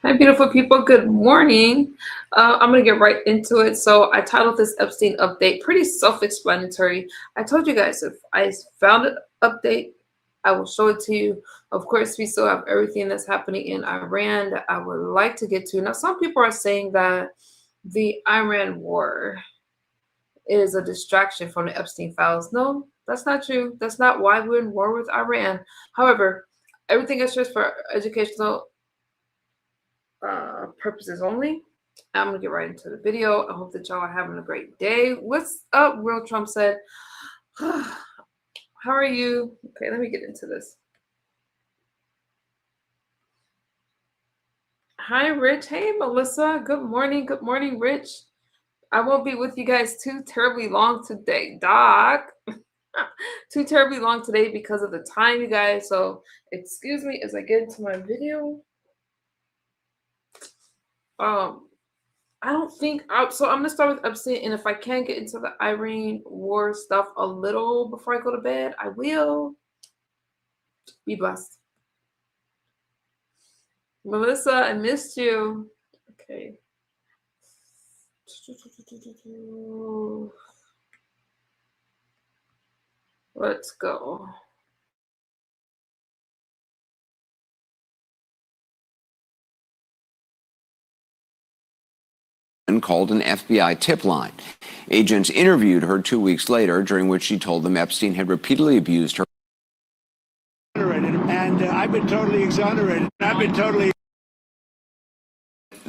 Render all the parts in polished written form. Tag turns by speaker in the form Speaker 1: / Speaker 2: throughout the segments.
Speaker 1: Hi, beautiful people. Good morning. I'm going to get right into it. So I titled this Epstein update pretty self-explanatory. I told you guys if I found an update, I will show it to you. Of course, we still have everything that's happening in Iran that I would like to get to. Now, some people are saying that the Iran war is a distraction from the Epstein files. No, that's not true. That's not why we're in war with Iran. However, everything is just for educational purposes only. I'm gonna get right into the video. I hope that y'all are having a great day. What's up, Will Trump said? How are you? Okay, let me get into this. Hi, Rich. Hey, Melissa. Good morning. Good morning, Rich. I won't be with you guys too terribly long today, Doc. Too terribly long today because of the time, you guys. So excuse me as I get into my video. I don't think so. I'm gonna start with Epstein, and if I can get into the Iran war stuff a little before I go to bed, I will. Be blessed. Melissa, I missed you. Okay. Let's go.
Speaker 2: Called an FBI tip line. Agents interviewed her 2 weeks later, during which she told them Epstein had repeatedly abused her.
Speaker 3: And I've been totally exonerated.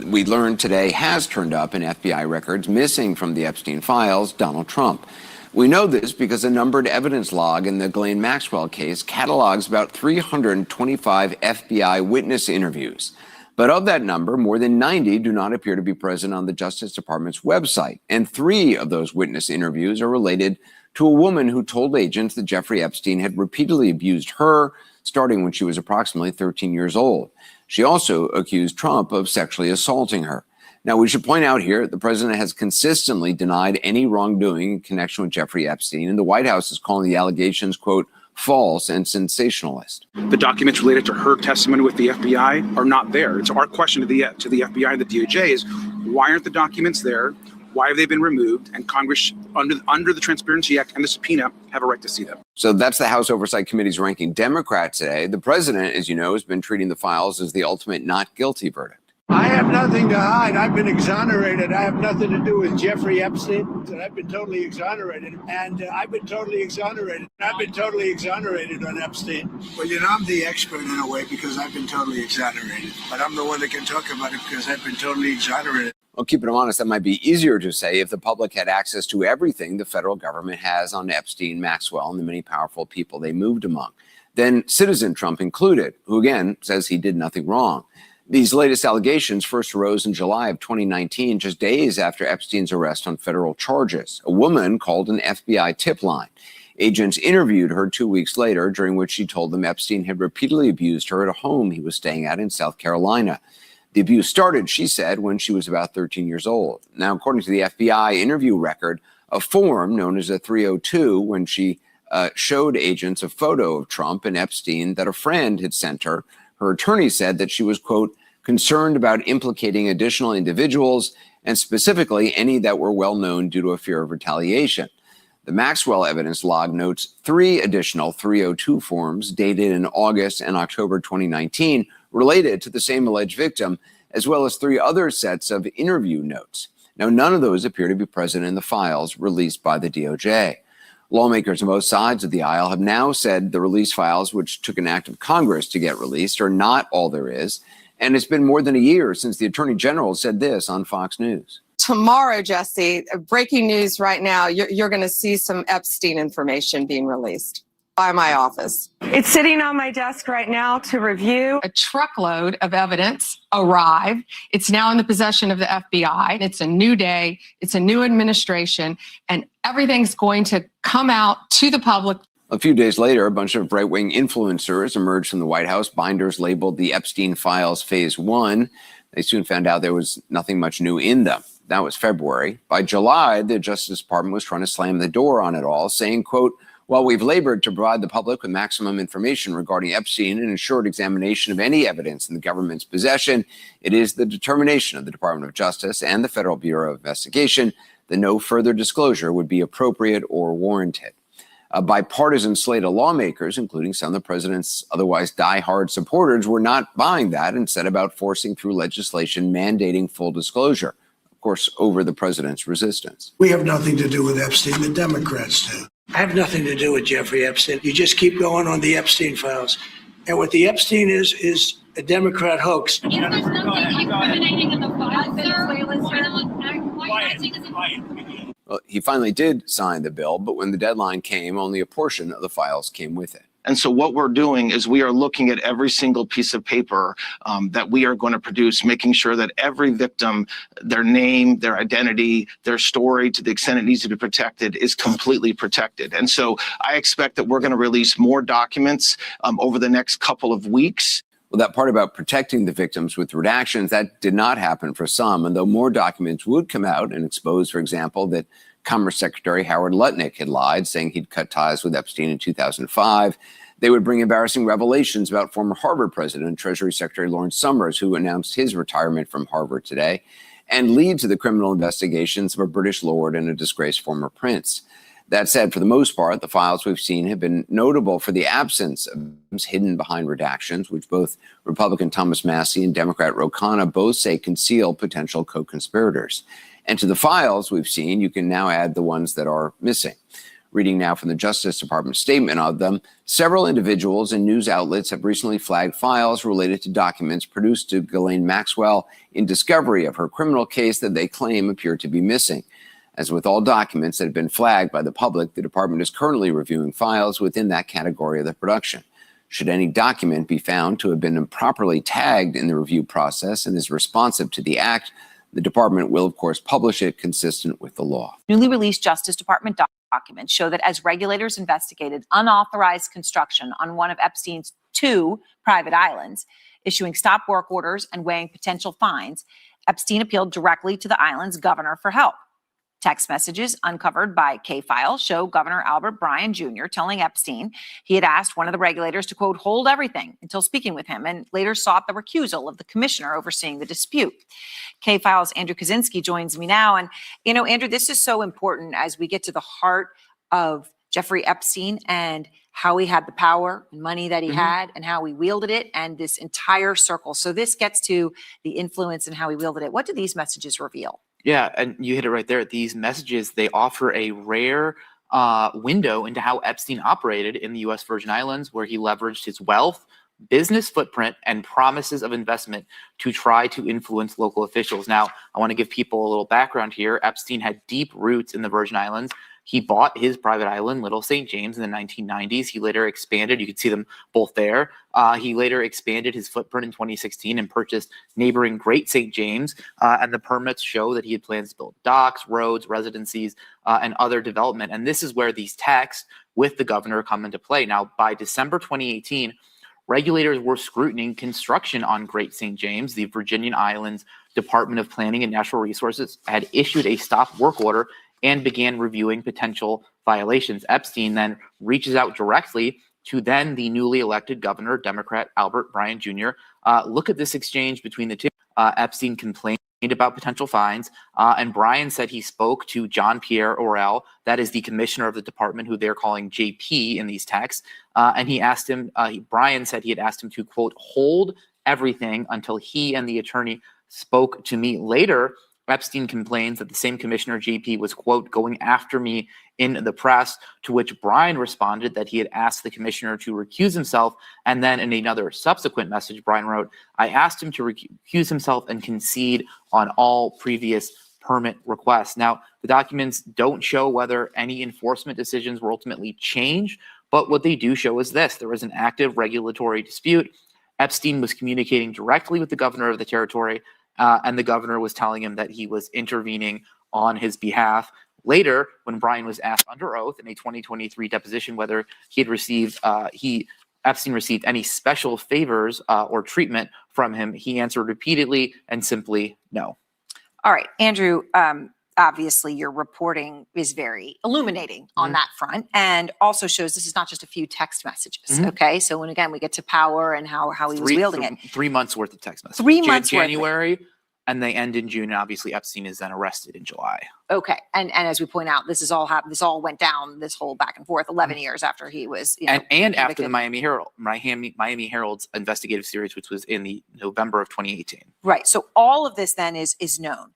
Speaker 2: We learned today has turned up in FBI records missing from the Epstein files, Donald Trump. We know this because a numbered evidence log in the Ghislaine Maxwell case catalogs about 325 FBI witness interviews. But of that number, more than 90 do not appear to be present on the Justice Department's website. And 3 of those witness interviews are related to a woman who told agents that Jeffrey Epstein had repeatedly abused her, starting when she was approximately 13 years old. She also accused Trump of sexually assaulting her. Now, we should point out here, the president has consistently denied any wrongdoing in connection with Jeffrey Epstein, and the White House is calling the allegations, quote, false and sensationalist.
Speaker 4: The documents related to her testimony with the FBI are not there. It's our question to the FBI and the DOJ is, why aren't the documents there? Why have they been removed? And Congress, under the Transparency Act and the subpoena, have a right to see them.
Speaker 2: So that's the House Oversight Committee's ranking Democrat today. The president, as you know, has been treating the files as the ultimate not guilty verdict.
Speaker 3: I have nothing to hide. I've been exonerated. I have nothing to do with Jeffrey Epstein. And I've been totally exonerated. And I've been totally exonerated. I've been totally exonerated on Epstein. Well, you know, I'm the expert in a way because I've been totally exonerated. But I'm the one that can talk about it because I've been totally exonerated.
Speaker 2: Well, keeping it honest, that might be easier to say if the public had access to everything the federal government has on Epstein, Maxwell, and the many powerful people they moved among. Then citizen Trump included, who again says he did nothing wrong. These latest allegations first arose in July of 2019, just days after Epstein's arrest on federal charges. A woman called an FBI tip line. Agents interviewed her 2 weeks later, during which she told them Epstein had repeatedly abused her at a home he was staying at in South Carolina. The abuse started, she said, when she was about 13 years old. Now, according to the FBI interview record, a form known as a 302, when she showed agents a photo of Trump and Epstein that a friend had sent her, her attorney said that she was, quote, concerned about implicating additional individuals and specifically any that were well known due to a fear of retaliation. The Maxwell evidence log notes 3 additional 302 forms dated in August and October 2019 related to the same alleged victim, as well as 3 other sets of interview notes. Now, none of those appear to be present in the files released by the DOJ. Lawmakers on both sides of the aisle have now said the release files, which took an act of Congress to get released, are not all there is. And it's been more than a year since the Attorney General said this on Fox News.
Speaker 5: Tomorrow, Jesse, breaking news right now, you're going to see some Epstein information being released by my office.
Speaker 6: It's sitting on my desk right now to review.
Speaker 5: A truckload of evidence arrived. It's now in the possession of the FBI. It's a new day. It's a new administration, and everything's going to come out to the public.
Speaker 2: A few days later, a bunch of right-wing influencers emerged from the White House, binders labeled the Epstein Files Phase 1. They soon found out there was nothing much new in them. That was February. By July, the Justice Department was trying to slam the door on it all, saying, quote, While we've labored to provide the public with maximum information regarding Epstein and ensured examination of any evidence in the government's possession, it is the determination of the Department of Justice and the Federal Bureau of Investigation that no further disclosure would be appropriate or warranted. A bipartisan slate of lawmakers, including some of the president's otherwise die-hard supporters, were not buying that and set about forcing through legislation mandating full disclosure, of course, over the president's resistance.
Speaker 3: We have nothing to do with Epstein. The Democrats do. I have nothing to do with Jeffrey Epstein. You just keep going on the Epstein files. And what the Epstein is a Democrat hoax.
Speaker 7: Is there something incriminating in the files, sir?
Speaker 2: Well, he finally did sign the bill, but when the deadline came, only a portion of the files came with it.
Speaker 8: And so what we're doing is we are looking at every single piece of paper that we are going to produce, making sure that every victim, their name, their identity, their story, to the extent it needs to be protected, is completely protected. And so I expect that we're going to release more documents over the next couple of weeks.
Speaker 2: Well, that part about protecting the victims with redactions, that did not happen for some. And though more documents would come out and expose, for example, that Commerce Secretary Howard Lutnick had lied, saying he'd cut ties with Epstein in 2005. They would bring embarrassing revelations about former Harvard President and Treasury Secretary Lawrence Summers, who announced his retirement from Harvard today, and lead to the criminal investigations of a British lord and a disgraced former prince. That said, for the most part, the files we've seen have been notable for the absence of hidden behind redactions, which both Republican Thomas Massie and Democrat Ro Khanna both say conceal potential co-conspirators. And to the files we've seen, you can now add the ones that are missing. Reading now from the Justice Department statement of them, several individuals and news outlets have recently flagged files related to documents produced to Ghislaine Maxwell in discovery of her criminal case that they claim appear to be missing. As with all documents that have been flagged by the public, the department is currently reviewing files within that category of the production. Should any document be found to have been improperly tagged in the review process and is responsive to the act, the department will, of course, publish it consistent with the law.
Speaker 9: Newly released Justice Department documents show that as regulators investigated unauthorized construction on one of Epstein's 2 private islands, issuing stop work orders and weighing potential fines, Epstein appealed directly to the island's governor for help. Text messages uncovered by K-File show Governor Albert Bryan Jr. telling Epstein he had asked one of the regulators to, quote, hold everything until speaking with him, and later sought the recusal of the commissioner overseeing the dispute. K-File's Andrew Kaczynski joins me now. And, Andrew, this is so important as we get to the heart of Jeffrey Epstein and how he had the power and money that he had and how he wielded it and this entire circle. So this gets to the influence and how he wielded it. What do these messages reveal?
Speaker 10: Yeah, and you hit it right there. These messages, they offer a rare window into how Epstein operated in the U.S. Virgin Islands, where he leveraged his wealth, business footprint, and promises of investment to try to influence local officials. Now, I want to give people a little background here. Epstein had deep roots in the Virgin Islands. He bought his private island, Little St. James, in the 1990s. He later expanded. You can see them both there. He later expanded his footprint in 2016 and purchased neighboring Great St. James. And the permits show that he had plans to build docks, roads, residencies, and other development. And this is where these texts with the governor come into play. Now, by December 2018, regulators were scrutinizing construction on Great St. James. The Virginian Islands Department of Planning and Natural Resources had issued a stop work order and began reviewing potential violations. Epstein then reaches out directly to then the newly elected governor, Democrat Albert Bryan Jr. Look at this exchange between the two. Epstein complained about potential fines, and Bryan said he spoke to John Pierre Orell, that is the commissioner of the department, who they're calling JP in these texts, and he asked him, Bryan said he had asked him to, quote, hold everything until he and the attorney spoke to me. Later, Epstein complains that the same commissioner, JP, was, quote, going after me in the press, to which Bryan responded that he had asked the commissioner to recuse himself. And then in another subsequent message, Bryan wrote, I asked him to recuse himself and concede on all previous permit requests. Now, the documents don't show whether any enforcement decisions were ultimately changed, but what they do show is this. There was an active regulatory dispute. Epstein was communicating directly with the governor of the territory, and the governor was telling him that he was intervening on his behalf. Later, when Bryan was asked under oath in a 2023 deposition whether he had received, Epstein received any special favors or treatment from him, he answered repeatedly and simply no.
Speaker 9: All right, Andrew, obviously your reporting is very illuminating on that front, and also shows this is not just a few text messages. Okay, so when again we get to power and how he was wielding it,
Speaker 10: 3 months worth of text messages.
Speaker 9: 3 months
Speaker 10: January, and they end in June. And obviously, Epstein is then arrested in July.
Speaker 9: Okay, and as we point out, this all went down, this whole back and forth 11 years after he was
Speaker 10: and after the Miami Herald's investigative series, which was in the November of 2018.
Speaker 9: Right. So all of this then is known.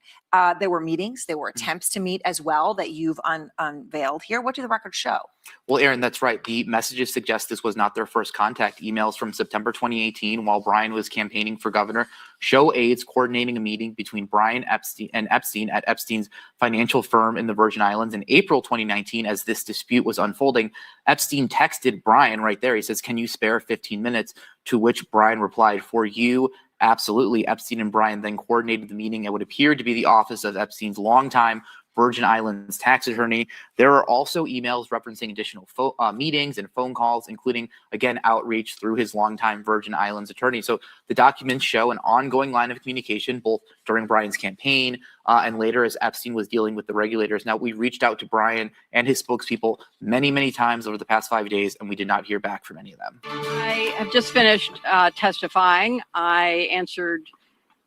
Speaker 9: There were meetings, there were attempts to meet as well that you've unveiled here. What do the records show?
Speaker 10: Well, Aaron, that's right. The messages suggest this was not their first contact. Emails from September 2018, while Brian was campaigning for governor, show aides coordinating a meeting between Brian and Epstein at Epstein's financial firm in the Virgin Islands in April 2019. As this dispute was unfolding, Epstein texted Brian right there. He says, "Can you spare 15 minutes?" To which Brian replied, "For you, absolutely." Epstein and Brian then coordinated the meeting. It would appear to be the office of Epstein's longtime Virgin Islands tax attorney. There are also emails referencing additional meetings and phone calls, including, again, outreach through his longtime Virgin Islands attorney. So the documents show an ongoing line of communication, both during Brian's campaign and later as Epstein was dealing with the regulators. Now, we reached out to Brian and his spokespeople many, many times over the past 5 days, and we did not hear back from any of them.
Speaker 11: I have just finished testifying. I answered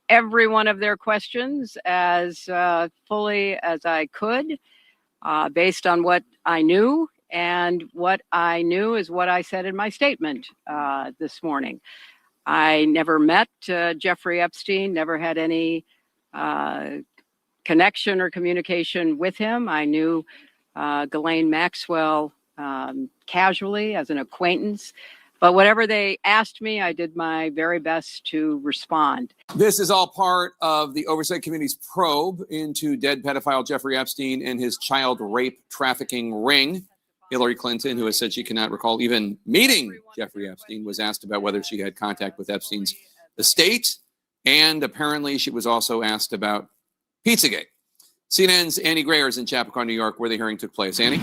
Speaker 11: every one of their questions as fully as I could, based on what I knew. And what I knew is what I said in my statement this morning. I never met Jeffrey Epstein, never had any connection or communication with him. I knew Ghislaine Maxwell casually as an acquaintance. But whatever they asked me, I did my very best to respond.
Speaker 12: This is all part of the Oversight Committee's probe into dead pedophile Jeffrey Epstein and his child rape trafficking ring. Hillary Clinton, who has said she cannot recall even meeting Jeffrey Epstein, was asked about whether she had contact with Epstein's estate. And apparently she was also asked about Pizzagate. CNN's Annie Grayer is in Chappaqua, New York, where the hearing took place. Annie?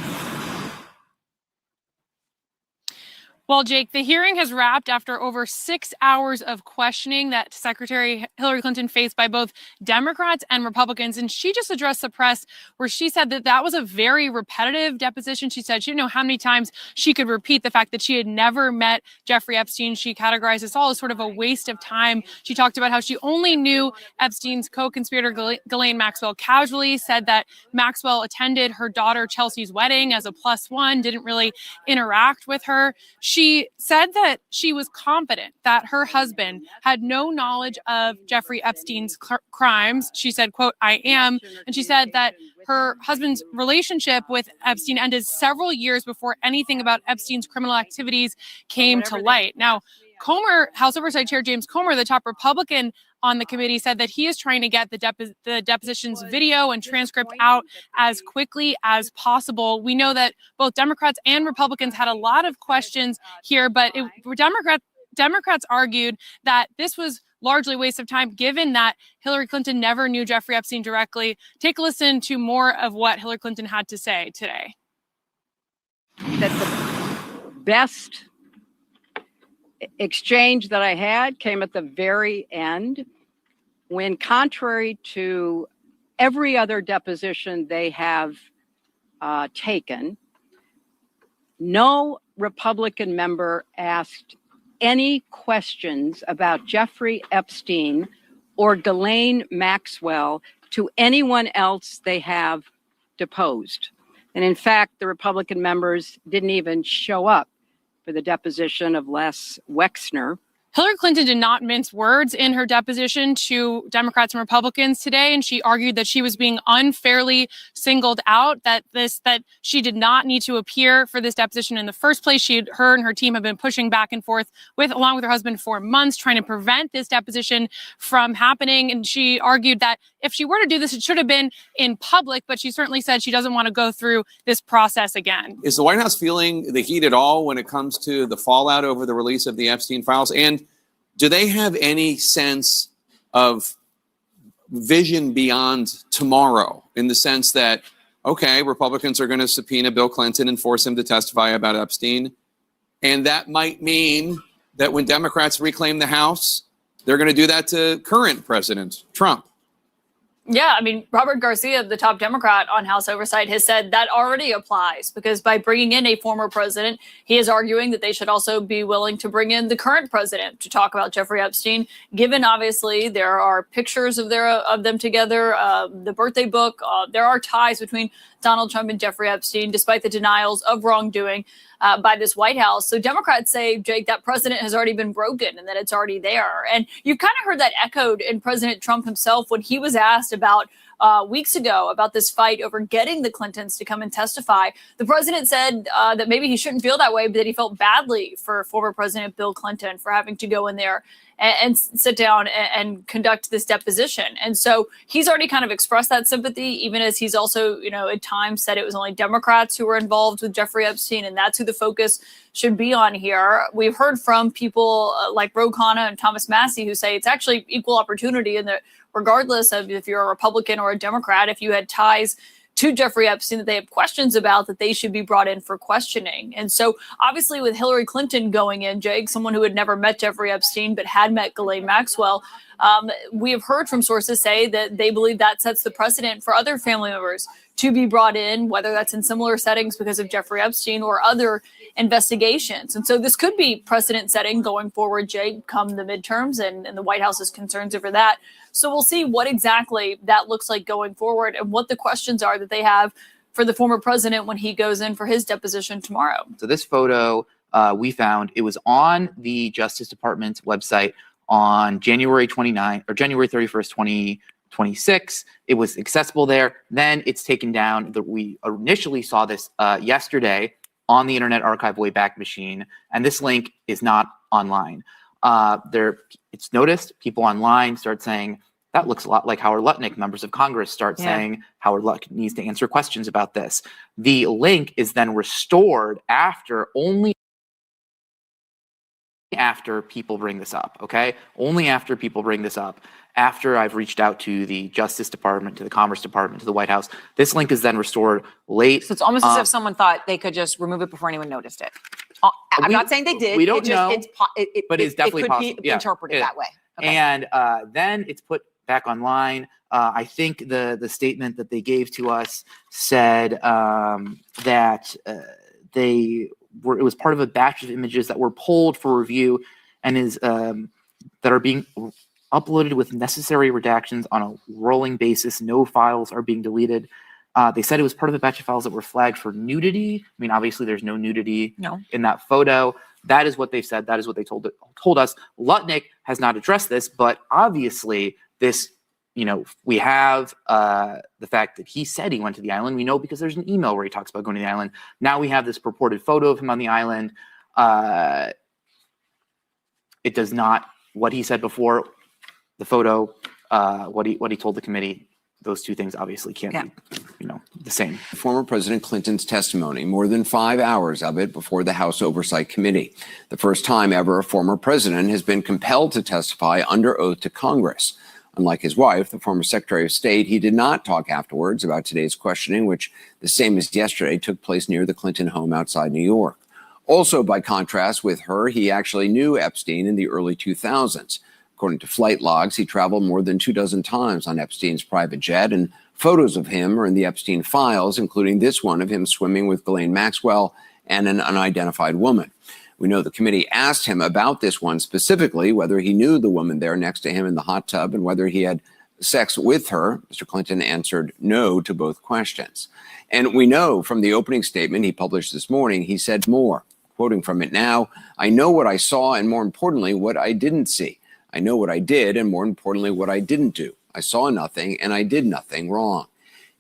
Speaker 13: Well, Jake, the hearing has wrapped after over 6 hours of questioning that Secretary Hillary Clinton faced by both Democrats and Republicans. And she just addressed the press where she said that that was a very repetitive deposition. She said she didn't know how many times she could repeat the fact that she had never met Jeffrey Epstein. She categorized this all as sort of a waste of time. She talked about how she only knew Epstein's co-conspirator Ghislaine Maxwell casually, said that Maxwell attended her daughter Chelsea's wedding as a +1, didn't really interact with her. She said that she was confident that her husband had no knowledge of Jeffrey Epstein's crimes. She said, quote, "I am." And she said that her husband's relationship with Epstein ended several years before anything about Epstein's criminal activities came to light. Now, Comer, House Oversight Chair James Comer, the top Republican on the committee, said that he is trying to get the deposition's video and transcript out as quickly as possible. We know that both Democrats and Republicans had a lot of questions here, but Democrats argued that this was largely a waste of time, given that Hillary Clinton never knew Jeffrey Epstein directly. Take a listen to more of what Hillary Clinton had to say today.
Speaker 11: That the best exchange that I had came at the very end, when, contrary to every other deposition they have taken, no Republican member asked any questions about Jeffrey Epstein or Ghislaine Maxwell to anyone else they have deposed. And in fact, the Republican members didn't even show up for the deposition of Les Wexner.
Speaker 13: Hillary Clinton did not mince words in her deposition to Democrats and Republicans today, and she argued that she was being unfairly singled out, that she did not need to appear for this deposition in the first place. Her and her team have been pushing back and forth along with her husband for months, trying to prevent this deposition from happening. And she argued that if she were to do this, it should have been in public, but she certainly said she doesn't want to go through this process again.
Speaker 12: Is the White House feeling the heat at all when it comes to the fallout over the release of the Epstein files? And do they have any sense of vision beyond tomorrow, in the sense that, okay, Republicans are going to subpoena Bill Clinton and force him to testify about Epstein, and that might mean that when Democrats reclaim the House, they're going to do that to current President Trump?
Speaker 14: Yeah, I mean, Robert Garcia, the top Democrat on House Oversight, has said that already applies because by bringing in a former president, he is arguing that they should also be willing to bring in the current president to talk about Jeffrey Epstein, given obviously there are pictures of them together, the birthday book. There are ties between Donald Trump and Jeffrey Epstein, despite the denials of wrongdoing by this White House. So Democrats say, Jake, that precedent has already been broken and that it's already there. And you've kind of heard that echoed in President Trump himself when he was asked about weeks ago about this fight over getting the Clintons to come and testify. The president said that maybe he shouldn't feel that way, but that he felt badly for former President Bill Clinton for having to go in there and sit down and conduct this deposition. And so he's already kind of expressed that sympathy, even as he's also, at times said it was only Democrats who were involved with Jeffrey Epstein, and that's who the focus should be on here. We've heard from people like Ro Khanna and Thomas Massie who say it's actually equal opportunity, and that regardless of if you're a Republican or a Democrat, if you had ties to Jeffrey Epstein that they have questions about, that they should be brought in for questioning. And so obviously with Hillary Clinton going in, Jake, someone who had never met Jeffrey Epstein but had met Ghislaine Maxwell, we have heard from sources say that they believe that sets the precedent for other family members to be brought in, whether that's in similar settings because of Jeffrey Epstein or other investigations. And so this could be precedent setting going forward, Jake, come the midterms and the White House's concerns over that. So we'll see what exactly that looks like going forward and what the questions are that they have for the former president when he goes in for his deposition tomorrow.
Speaker 10: So this photo we found, it was on the Justice Department's website on January 29th or January 31st, 2026. It was accessible there. Then it's taken down. We initially saw this yesterday on the Internet Archive Wayback Machine, and this link is not online. It's noticed people online start saying, that looks a lot like Howard Lutnick. Members of Congress start saying Howard Lutnick needs to answer questions about this. The link is then restored only after people bring this up, okay? Only after people bring this up. After I've reached out to the Justice Department, to the Commerce Department, to the White House, this link is then restored late.
Speaker 9: So it's almost as if someone thought they could just remove it before anyone noticed it. I'm not saying they did.
Speaker 10: We don't know, but it's definitely
Speaker 9: could
Speaker 10: possible.
Speaker 9: be interpreted that way. Okay.
Speaker 10: And then it's put back online. I think the statement that they gave to us said that it was part of a batch of images that were pulled for review and that are being uploaded with necessary redactions on a rolling basis. No files are being deleted. They said it was part of a batch of files that were flagged for nudity. I mean, obviously there's no nudity in that photo. That is what they said. That is what they told us. Lutnick has not addressed this, but obviously this, we have the fact that he said he went to the island. We know because there's an email where he talks about going to the island. Now we have this purported photo of him on the island. It does not, what he said before, the photo, what he told the committee, those two things obviously can't be, the same.
Speaker 2: Former President Clinton's testimony, more than 5 hours of it before the House Oversight Committee. The first time ever a former president has been compelled to testify under oath to Congress. Unlike his wife, the former Secretary of State, he did not talk afterwards about today's questioning, which, the same as yesterday, took place near the Clinton home outside New York. Also, by contrast with her, he actually knew Epstein in the early 2000s. According to flight logs, he traveled more than 24 times on Epstein's private jet, and photos of him are in the Epstein files, including this one of him swimming with Ghislaine Maxwell and an unidentified woman. We know the committee asked him about this one specifically, whether he knew the woman there next to him in the hot tub and whether he had sex with her. Mr. Clinton answered no to both questions. And we know from the opening statement he published this morning, he said more. Quoting from it now, "I know what I saw and more importantly, what I didn't see. I know what I did and more importantly, what I didn't do. I saw nothing and I did nothing wrong."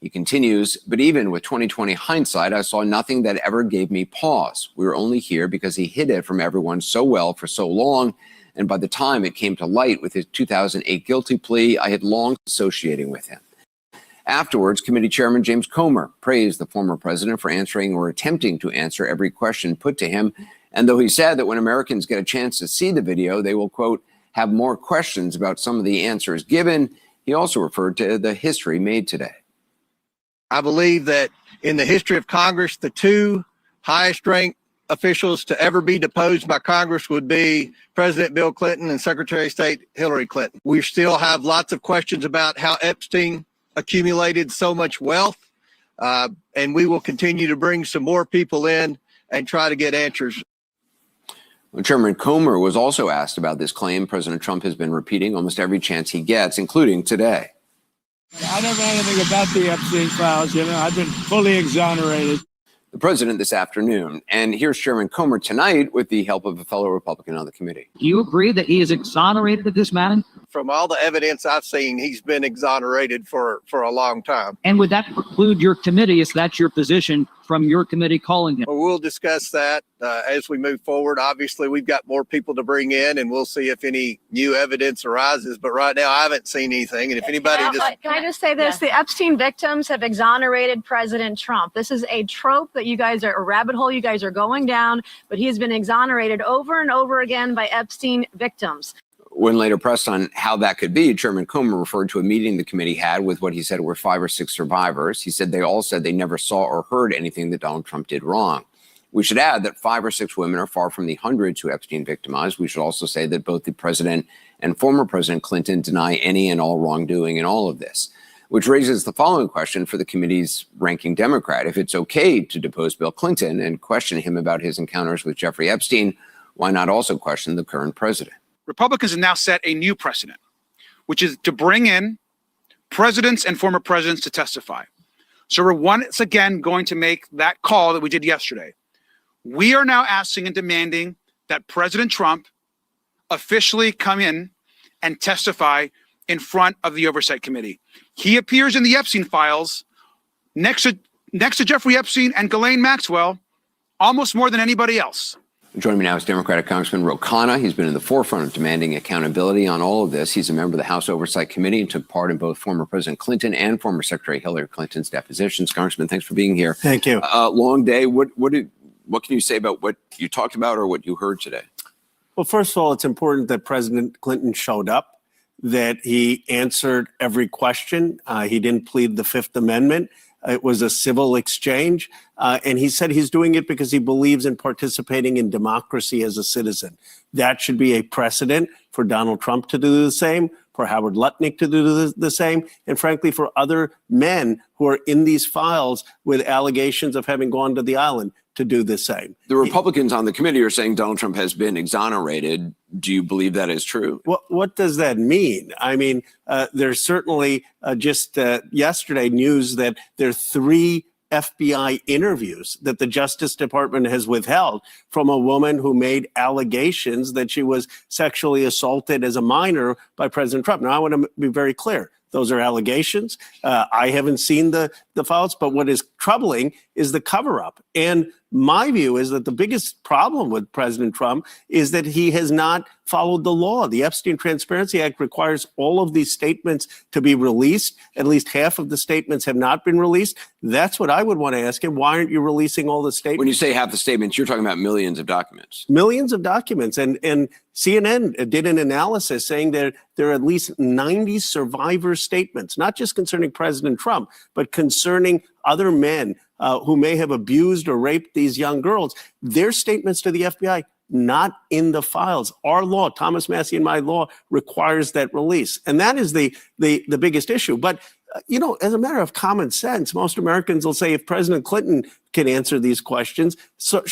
Speaker 2: He continues, "But even with 2020 hindsight, I saw nothing that ever gave me pause. We were only here because he hid it from everyone so well for so long. And by the time it came to light with his 2008 guilty plea, I had long associating with him." Afterwards, Committee Chairman James Comer praised the former president for answering or attempting to answer every question put to him. And though he said that when Americans get a chance to see the video, they will, quote, have more questions about some of the answers given, he also referred to the history made today.
Speaker 15: I believe that in the history of Congress, the two highest ranked officials to ever be deposed by Congress would be President Bill Clinton and Secretary of State Hillary Clinton. We still have lots of questions about how Epstein accumulated so much wealth. And we will continue to bring some more people in and try to get answers.
Speaker 2: Well, Chairman Comer was also asked about this claim President Trump has been repeating almost every chance he gets, including today.
Speaker 3: I don't know anything about the Epstein files. I've been fully exonerated.
Speaker 2: The president this afternoon. And here's Chairman Comer tonight with the help of a fellow Republican on the committee.
Speaker 16: Do you agree that he is exonerated of this matter?
Speaker 15: From all the evidence I've seen, he's been exonerated for a long time.
Speaker 16: And would that preclude your committee, if that's your position, from your committee calling him?
Speaker 15: Well, we'll discuss that as we move forward. Obviously, we've got more people to bring in, and we'll see if any new evidence arises. But right now, I haven't seen anything. And if anybody
Speaker 17: Can I just say this? The Epstein victims have exonerated President Trump. This is a trope that you guys are, a rabbit hole you guys are going down, but he has been exonerated over and over again by Epstein victims.
Speaker 2: When later pressed on how that could be, Chairman Comer referred to a meeting the committee had with what he said were 5 or 6 survivors. He said they all said they never saw or heard anything that Donald Trump did wrong. We should add that 5 or 6 women are far from the hundreds who Epstein victimized. We should also say that both the president and former President Clinton deny any and all wrongdoing in all of this, which raises the following question for the committee's ranking Democrat. If it's okay to depose Bill Clinton and question him about his encounters with Jeffrey Epstein, why not also question the current president?
Speaker 4: Republicans have now set a new precedent, which is to bring in presidents and former presidents to testify. So we're once again going to make that call that we did yesterday. We are now asking and demanding that President Trump officially come in and testify in front of the Oversight Committee. He appears in the Epstein files next to Jeffrey Epstein and Ghislaine Maxwell almost more than anybody else.
Speaker 2: Joining me now is Democratic Congressman Ro Khanna. He's been in the forefront of demanding accountability on all of this. He's a member of the House Oversight Committee and took part in both former President Clinton and former Secretary Hillary Clinton's depositions. Congressman, thanks for being here.
Speaker 3: Thank you.
Speaker 2: Long day. What can you say about what you talked about or what you heard today?
Speaker 18: Well, first of all, it's important that President Clinton showed up, that he answered every question. He didn't plead the Fifth Amendment. It was a civil exchange. And he said he's doing it because he believes in participating in democracy as a citizen. That should be a precedent for Donald Trump to do the same, for Howard Lutnick to do the same, and frankly, for other men who are in these files with allegations of having gone to the island to do the same.
Speaker 2: The Republicans on the committee are saying Donald Trump has been exonerated. Do you believe that is true?
Speaker 18: What does that mean? I mean, there's certainly just yesterday news that there are 3 FBI interviews that the Justice Department has withheld from a woman who made allegations that she was sexually assaulted as a minor by President Trump. Now, I want to be very clear. Those are allegations. I haven't seen the files, but what is troubling is the cover-up. And my view is that the biggest problem with President Trump is that he has not followed the law. The Epstein Transparency Act requires all of these statements to be released. At least half of the statements have not been released. That's what I would want to ask him. Why aren't you releasing all the statements?
Speaker 2: When you say half the statements, you're talking about millions of documents.
Speaker 18: Millions of documents. And CNN did an analysis saying that there are at least 90 survivor statements, not just concerning President Trump, but concerning other men who may have abused or raped these young girls. Their statements to the FBI, not in the files. Our law, Thomas Massie and my law, requires that release. And that is the biggest issue. But as a matter of common sense, most Americans will say if President Clinton can answer these questions, so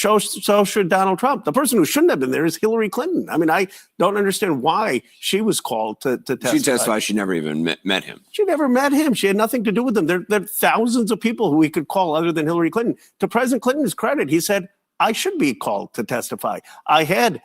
Speaker 18: should Donald Trump. The person who shouldn't have been there is Hillary Clinton. I mean, I don't understand why she was called to testify.
Speaker 2: She testified she never even met him.
Speaker 18: She never met him. She had nothing to do with him. There are thousands of people who we could call other than Hillary Clinton. To President Clinton's credit, he said, I should be called to testify. I had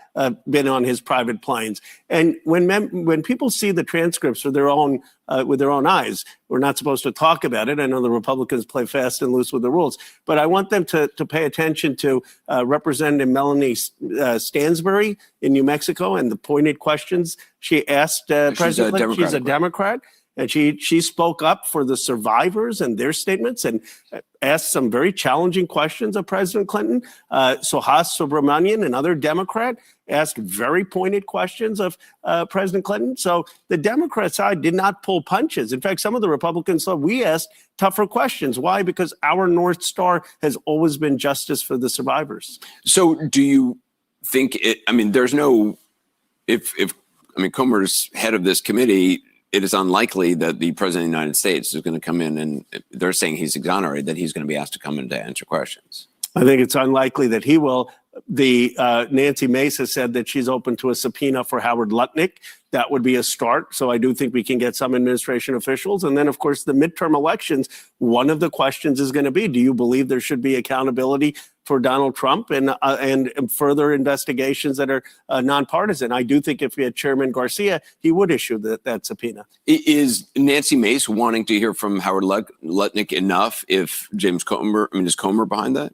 Speaker 18: been on his private planes. And when people see the transcripts with their own eyes, we're not supposed to talk about it. I know the Republicans play fast and loose with the rules, but I want them to pay attention to Representative Melanie Stansbury in New Mexico and the pointed questions she asked President Clinton. She's a Democrat. And she spoke up for the survivors and their statements and asked some very challenging questions of President Clinton. Suhas Subramanian, another Democrat, asked very pointed questions of President Clinton. So the Democrat side did not pull punches. In fact, some of the Republicans thought we asked tougher questions. Why? Because our North Star has always been justice for the survivors.
Speaker 2: So do you think there's no, if Comer's head of this committee, it is unlikely that the president of the United States is going to come in, and they're saying he's exonerated, that he's going to be asked to come in to answer questions.
Speaker 18: I think it's unlikely that he will. The Nancy Mace has said that she's open to a subpoena for Howard Lutnick. That would be a start. So I do think we can get some administration officials. And then, of course, the midterm elections, one of the questions is going to be, do you believe there should be accountability for Donald Trump and further investigations that are nonpartisan? I do think if we had Chairman Garcia, he would issue that subpoena.
Speaker 2: Is Nancy Mace wanting to hear from Howard Lutnick enough if James Comer, is Comer behind that?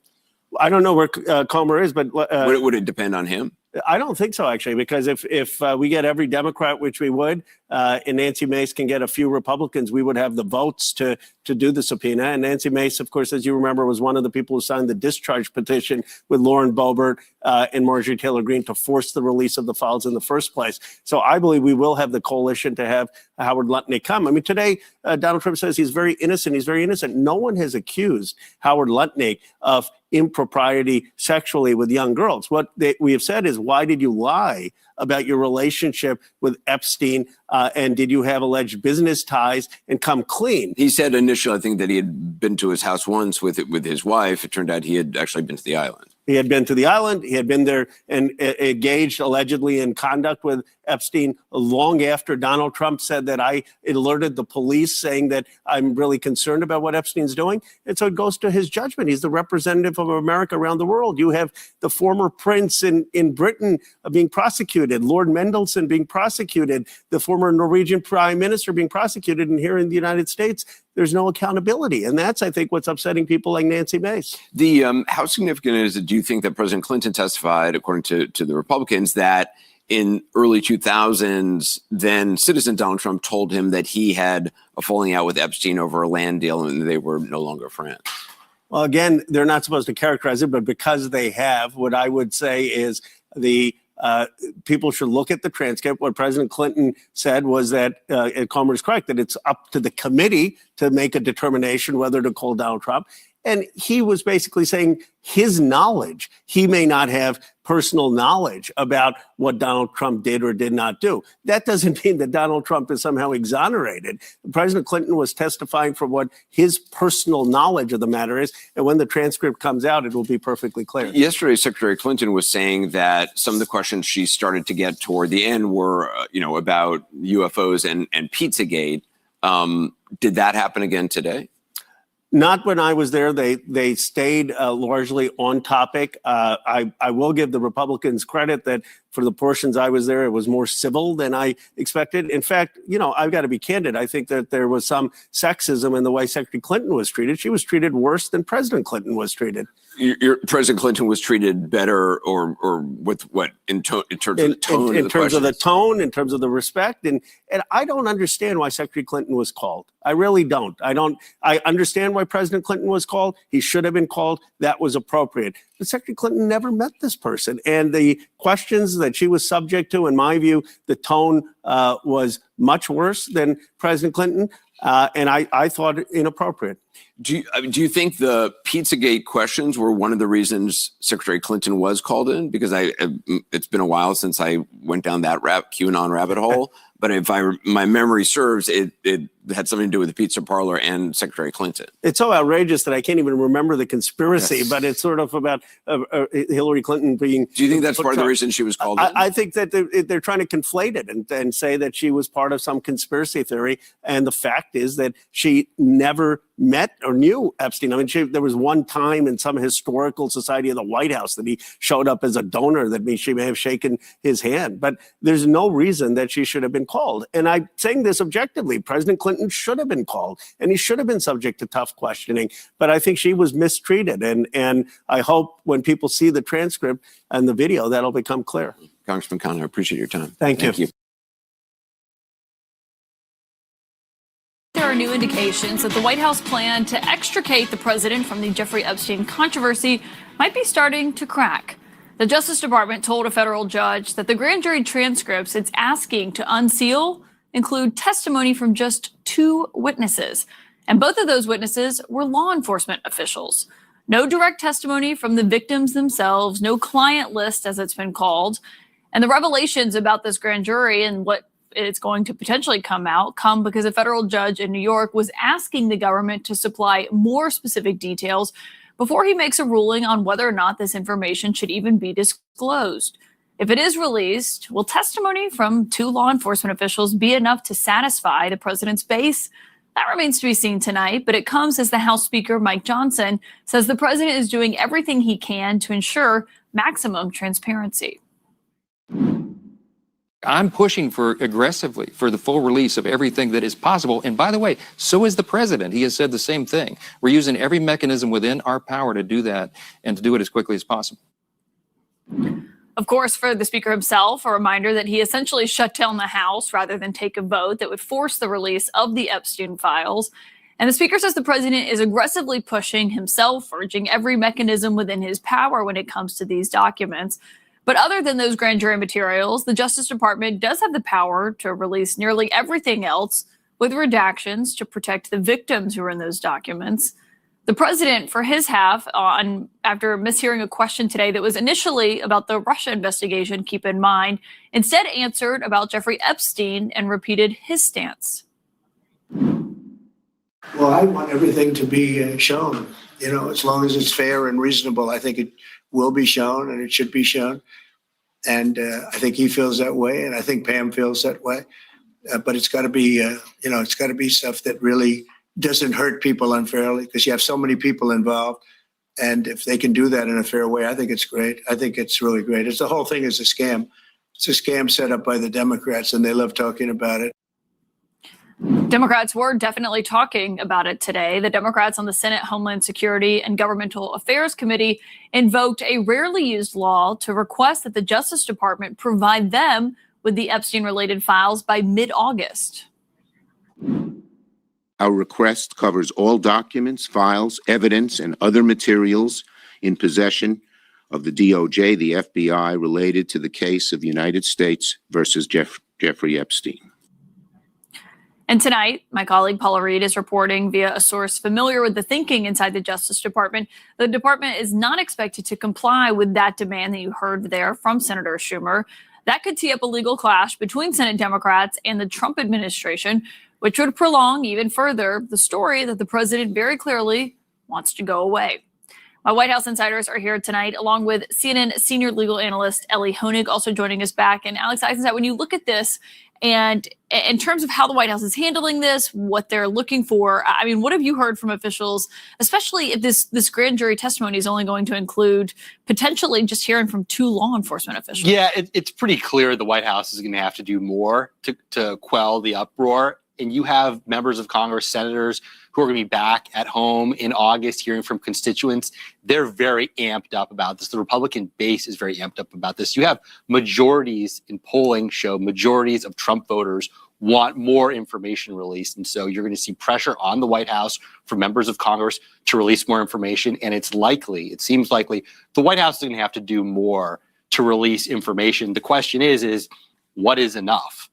Speaker 18: I don't know where Comer is, but
Speaker 2: would it depend on him?
Speaker 18: I don't think so, actually, because if we get every Democrat, which we would, and Nancy Mace can get a few Republicans, we would have the votes to do the subpoena. And Nancy Mace, of course, as you remember, was one of the people who signed the discharge petition with Lauren Boebert and Marjorie Taylor Greene to force the release of the files in the first place. So I believe we will have the coalition to have Howard Lutnick come. I mean, today, Donald Trump says he's very innocent. He's very innocent. No one has accused Howard Lutnick of impropriety sexually with young girls. What we have said is, why did you lie about your relationship with Epstein, and did you have alleged business ties, and come clean?
Speaker 2: He said initially, I think, that he had been to his house once with his wife. It turned out he had actually been to the island.
Speaker 18: He had been to the island. He had been there and engaged allegedly in conduct with Epstein long after Donald Trump said that I alerted the police, saying that I'm really concerned about what Epstein's doing. And so it goes to his judgment. He's the representative of America around the world. You have the former prince in Britain being prosecuted, Lord Mendelsohn being prosecuted, the former Norwegian prime minister being prosecuted. And here in the United States, there's no accountability. And that's, I think, what's upsetting people like Nancy Mace.
Speaker 2: How significant is it, do you think, that President Clinton testified, according to the Republicans, that in early 2000s, then citizen Donald Trump told him that he had a falling out with Epstein over a land deal and they were no longer friends?
Speaker 18: Well, again, they're not supposed to characterize it, but because they have, what I would say is people should look at the transcript. What President Clinton said was that, Comer is correct, that it's up to the committee to make a determination whether to call Donald Trump. And he was basically saying his knowledge, he may not have personal knowledge about what Donald Trump did or did not do. That doesn't mean that Donald Trump is somehow exonerated. President Clinton was testifying for what his personal knowledge of the matter is. And when the transcript comes out, it will be perfectly clear.
Speaker 2: Yesterday, Secretary Clinton was saying that some of the questions she started to get toward the end were, about UFOs and Pizzagate. Did that happen again today?
Speaker 18: Not when I was there. They stayed largely on topic. I will give the Republicans credit that for the portions I was there, it was more civil than I expected. In fact, I've got to be candid. I think that there was some sexism in the way Secretary Clinton was treated. She was treated worse than President Clinton was treated.
Speaker 2: President Clinton was treated better, or with what in terms of the tone?
Speaker 18: In terms of the tone, in terms of the respect, and I don't understand why Secretary Clinton was called. I really don't. I understand why President Clinton was called. He should have been called. That was appropriate. But Secretary Clinton never met this person, and the questions that she was subject to, in my view, the tone was much worse than President Clinton, and I thought it inappropriate.
Speaker 2: Do you think the Pizzagate questions were one of the reasons Secretary Clinton was called in? Because it's been a while since I went down that QAnon rabbit hole. But if my memory serves, it had something to do with the pizza parlor and Secretary Clinton.
Speaker 18: It's so outrageous that I can't even remember the conspiracy, but it's sort of about Hillary Clinton being...
Speaker 2: Do you think that's part of the reason she was called in?
Speaker 18: I think that they're trying to conflate it and say that she was part of some conspiracy theory. And the fact is that she never met or knew Epstein. I mean, there was one time in some historical society of the White House that he showed up as a donor that she may have shaken his hand. But there's no reason that she should have been called. And I'm saying this objectively. President Clinton should have been called, and he should have been subject to tough questioning. But I think she was mistreated. And I hope when people see the transcript and the video, that'll become clear.
Speaker 2: Congressman Khan, I appreciate your time.
Speaker 18: Thank you.
Speaker 14: There are new indications that the White House plan to extricate the president from the Jeffrey Epstein controversy might be starting to crack. The Justice Department told a federal judge that the grand jury transcripts it's asking to unseal include testimony from just 2 witnesses. And both of those witnesses were law enforcement officials. No direct testimony from the victims themselves, no client list, as it's been called. And the revelations about this grand jury and what it's going to potentially come because a federal judge in New York was asking the government to supply more specific details before he makes a ruling on whether or not this information should even be disclosed. If it is released, will testimony from 2 law enforcement officials be enough to satisfy the president's base? That remains to be seen tonight, but it comes as the House Speaker, Mike Johnson, says the president is doing everything he can to ensure maximum transparency.
Speaker 19: I'm pushing aggressively for the full release of everything that is possible. And by the way, so is the president. He has said the same thing. We're using every mechanism within our power to do that and to do it as quickly as possible.
Speaker 14: Of course, for the speaker himself, a reminder that he essentially shut down the House rather than take a vote that would force the release of the Epstein files. And the speaker says the president is aggressively pushing himself, urging every mechanism within his power when it comes to these documents. But other than those grand jury materials, the Justice Department does have the power to release nearly everything else with redactions to protect the victims who are in those documents. The president, for his half, after mishearing a question today that was initially about the Russia investigation, keep in mind, instead answered about Jeffrey Epstein and repeated his stance.
Speaker 3: Well, I want everything to be shown, as long as it's fair and reasonable. I think it will be shown and it should be shown. And I think he feels that way. And I think Pam feels that way. But it's got to be, it's got to be stuff that really doesn't hurt people unfairly, because you have so many people involved. And if they can do that in a fair way, I think it's great. I think it's really great. The whole thing is a scam. It's a scam set up by the Democrats, and they love talking about it.
Speaker 14: Democrats were definitely talking about it today. The Democrats on the Senate Homeland Security and Governmental Affairs Committee invoked a rarely used law to request that the Justice Department provide them with the Epstein-related files by mid-August.
Speaker 20: Our request covers all documents, files, evidence, and other materials in possession of the DOJ, the FBI, related to the case of United States versus Jeffrey Epstein.
Speaker 14: And tonight, my colleague Paula Reed is reporting via a source familiar with the thinking inside the Justice Department. The department is not expected to comply with that demand that you heard there from Senator Schumer. That could tee up a legal clash between Senate Democrats and the Trump administration, which would prolong even further the story that the president very clearly wants to go away. My White House insiders are here tonight, along with CNN senior legal analyst Ellie Honig, also joining us back. And Alex Eisenstadt, when you look at this, and in terms of how the White House is handling this, what they're looking for, I mean, what have you heard from officials, especially if this grand jury testimony is only going to include potentially just hearing from 2 law enforcement officials?
Speaker 21: Yeah, it's pretty clear the White House is going to have to do more to quell the uproar. And you have members of Congress, senators who are going to be back at home in August hearing from constituents. They're very amped up about this. The Republican base is very amped up about this. You have majorities in polling show majorities of Trump voters want more information released. And so you're going to see pressure on the White House for members of Congress to release more information. And it seems likely the White House is going to have to do more to release information. The question is what is enough?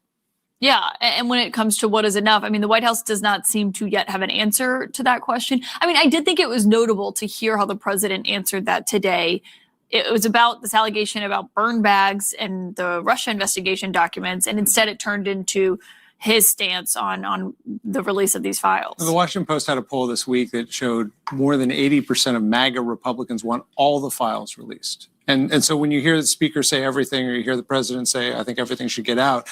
Speaker 14: Yeah. And when it comes to what is enough, I mean, the White House does not seem to yet have an answer to that question. I mean, I did think it was notable to hear how the president answered that today. It was about this allegation about burn bags and the Russia investigation documents. And instead it turned into his stance on the release of these files.
Speaker 22: The Washington Post had a poll this week that showed more than 80% of MAGA Republicans want all the files released. And so when you hear the speaker say everything, or you hear the president say, I think everything should get out,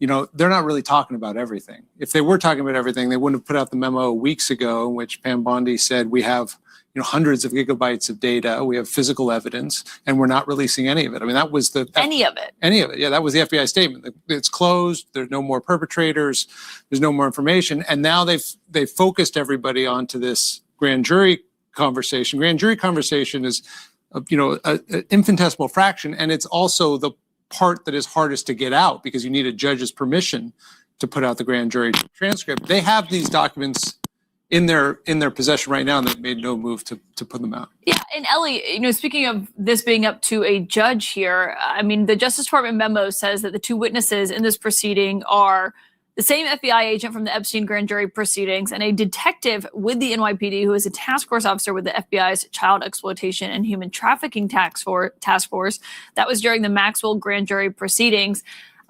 Speaker 22: they're not really talking about everything. If they were talking about everything, they wouldn't have put out the memo weeks ago in which Pam Bondi said we have hundreds of gigabytes of data, we have physical evidence, and we're not releasing any of it. I mean, that was
Speaker 14: any of it.
Speaker 22: Yeah, that was the FBI statement. It's closed. There's no more perpetrators. There's no more information. And now they've focused everybody onto this grand jury conversation. Grand jury conversation is, an infinitesimal fraction, and it's also the part that is hardest to get out because you need a judge's permission to put out the grand jury transcript. They have these documents in their possession right now, and they've made no move to put them out.
Speaker 14: Yeah, and Ellie, speaking of this being up to a judge here, I mean, the Justice Department memo says that the 2 witnesses in this proceeding are the same FBI agent from the Epstein grand jury proceedings and a detective with the NYPD who is a task force officer with the FBI's Child Exploitation and Human Trafficking Task Force. That was during the Maxwell grand jury proceedings.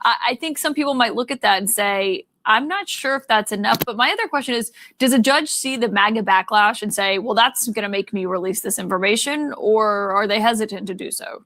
Speaker 14: I think some people might look at that and say, I'm not sure if that's enough. But my other question is, does a judge see the MAGA backlash and say, well, that's going to make me release this information, or are they hesitant to do so?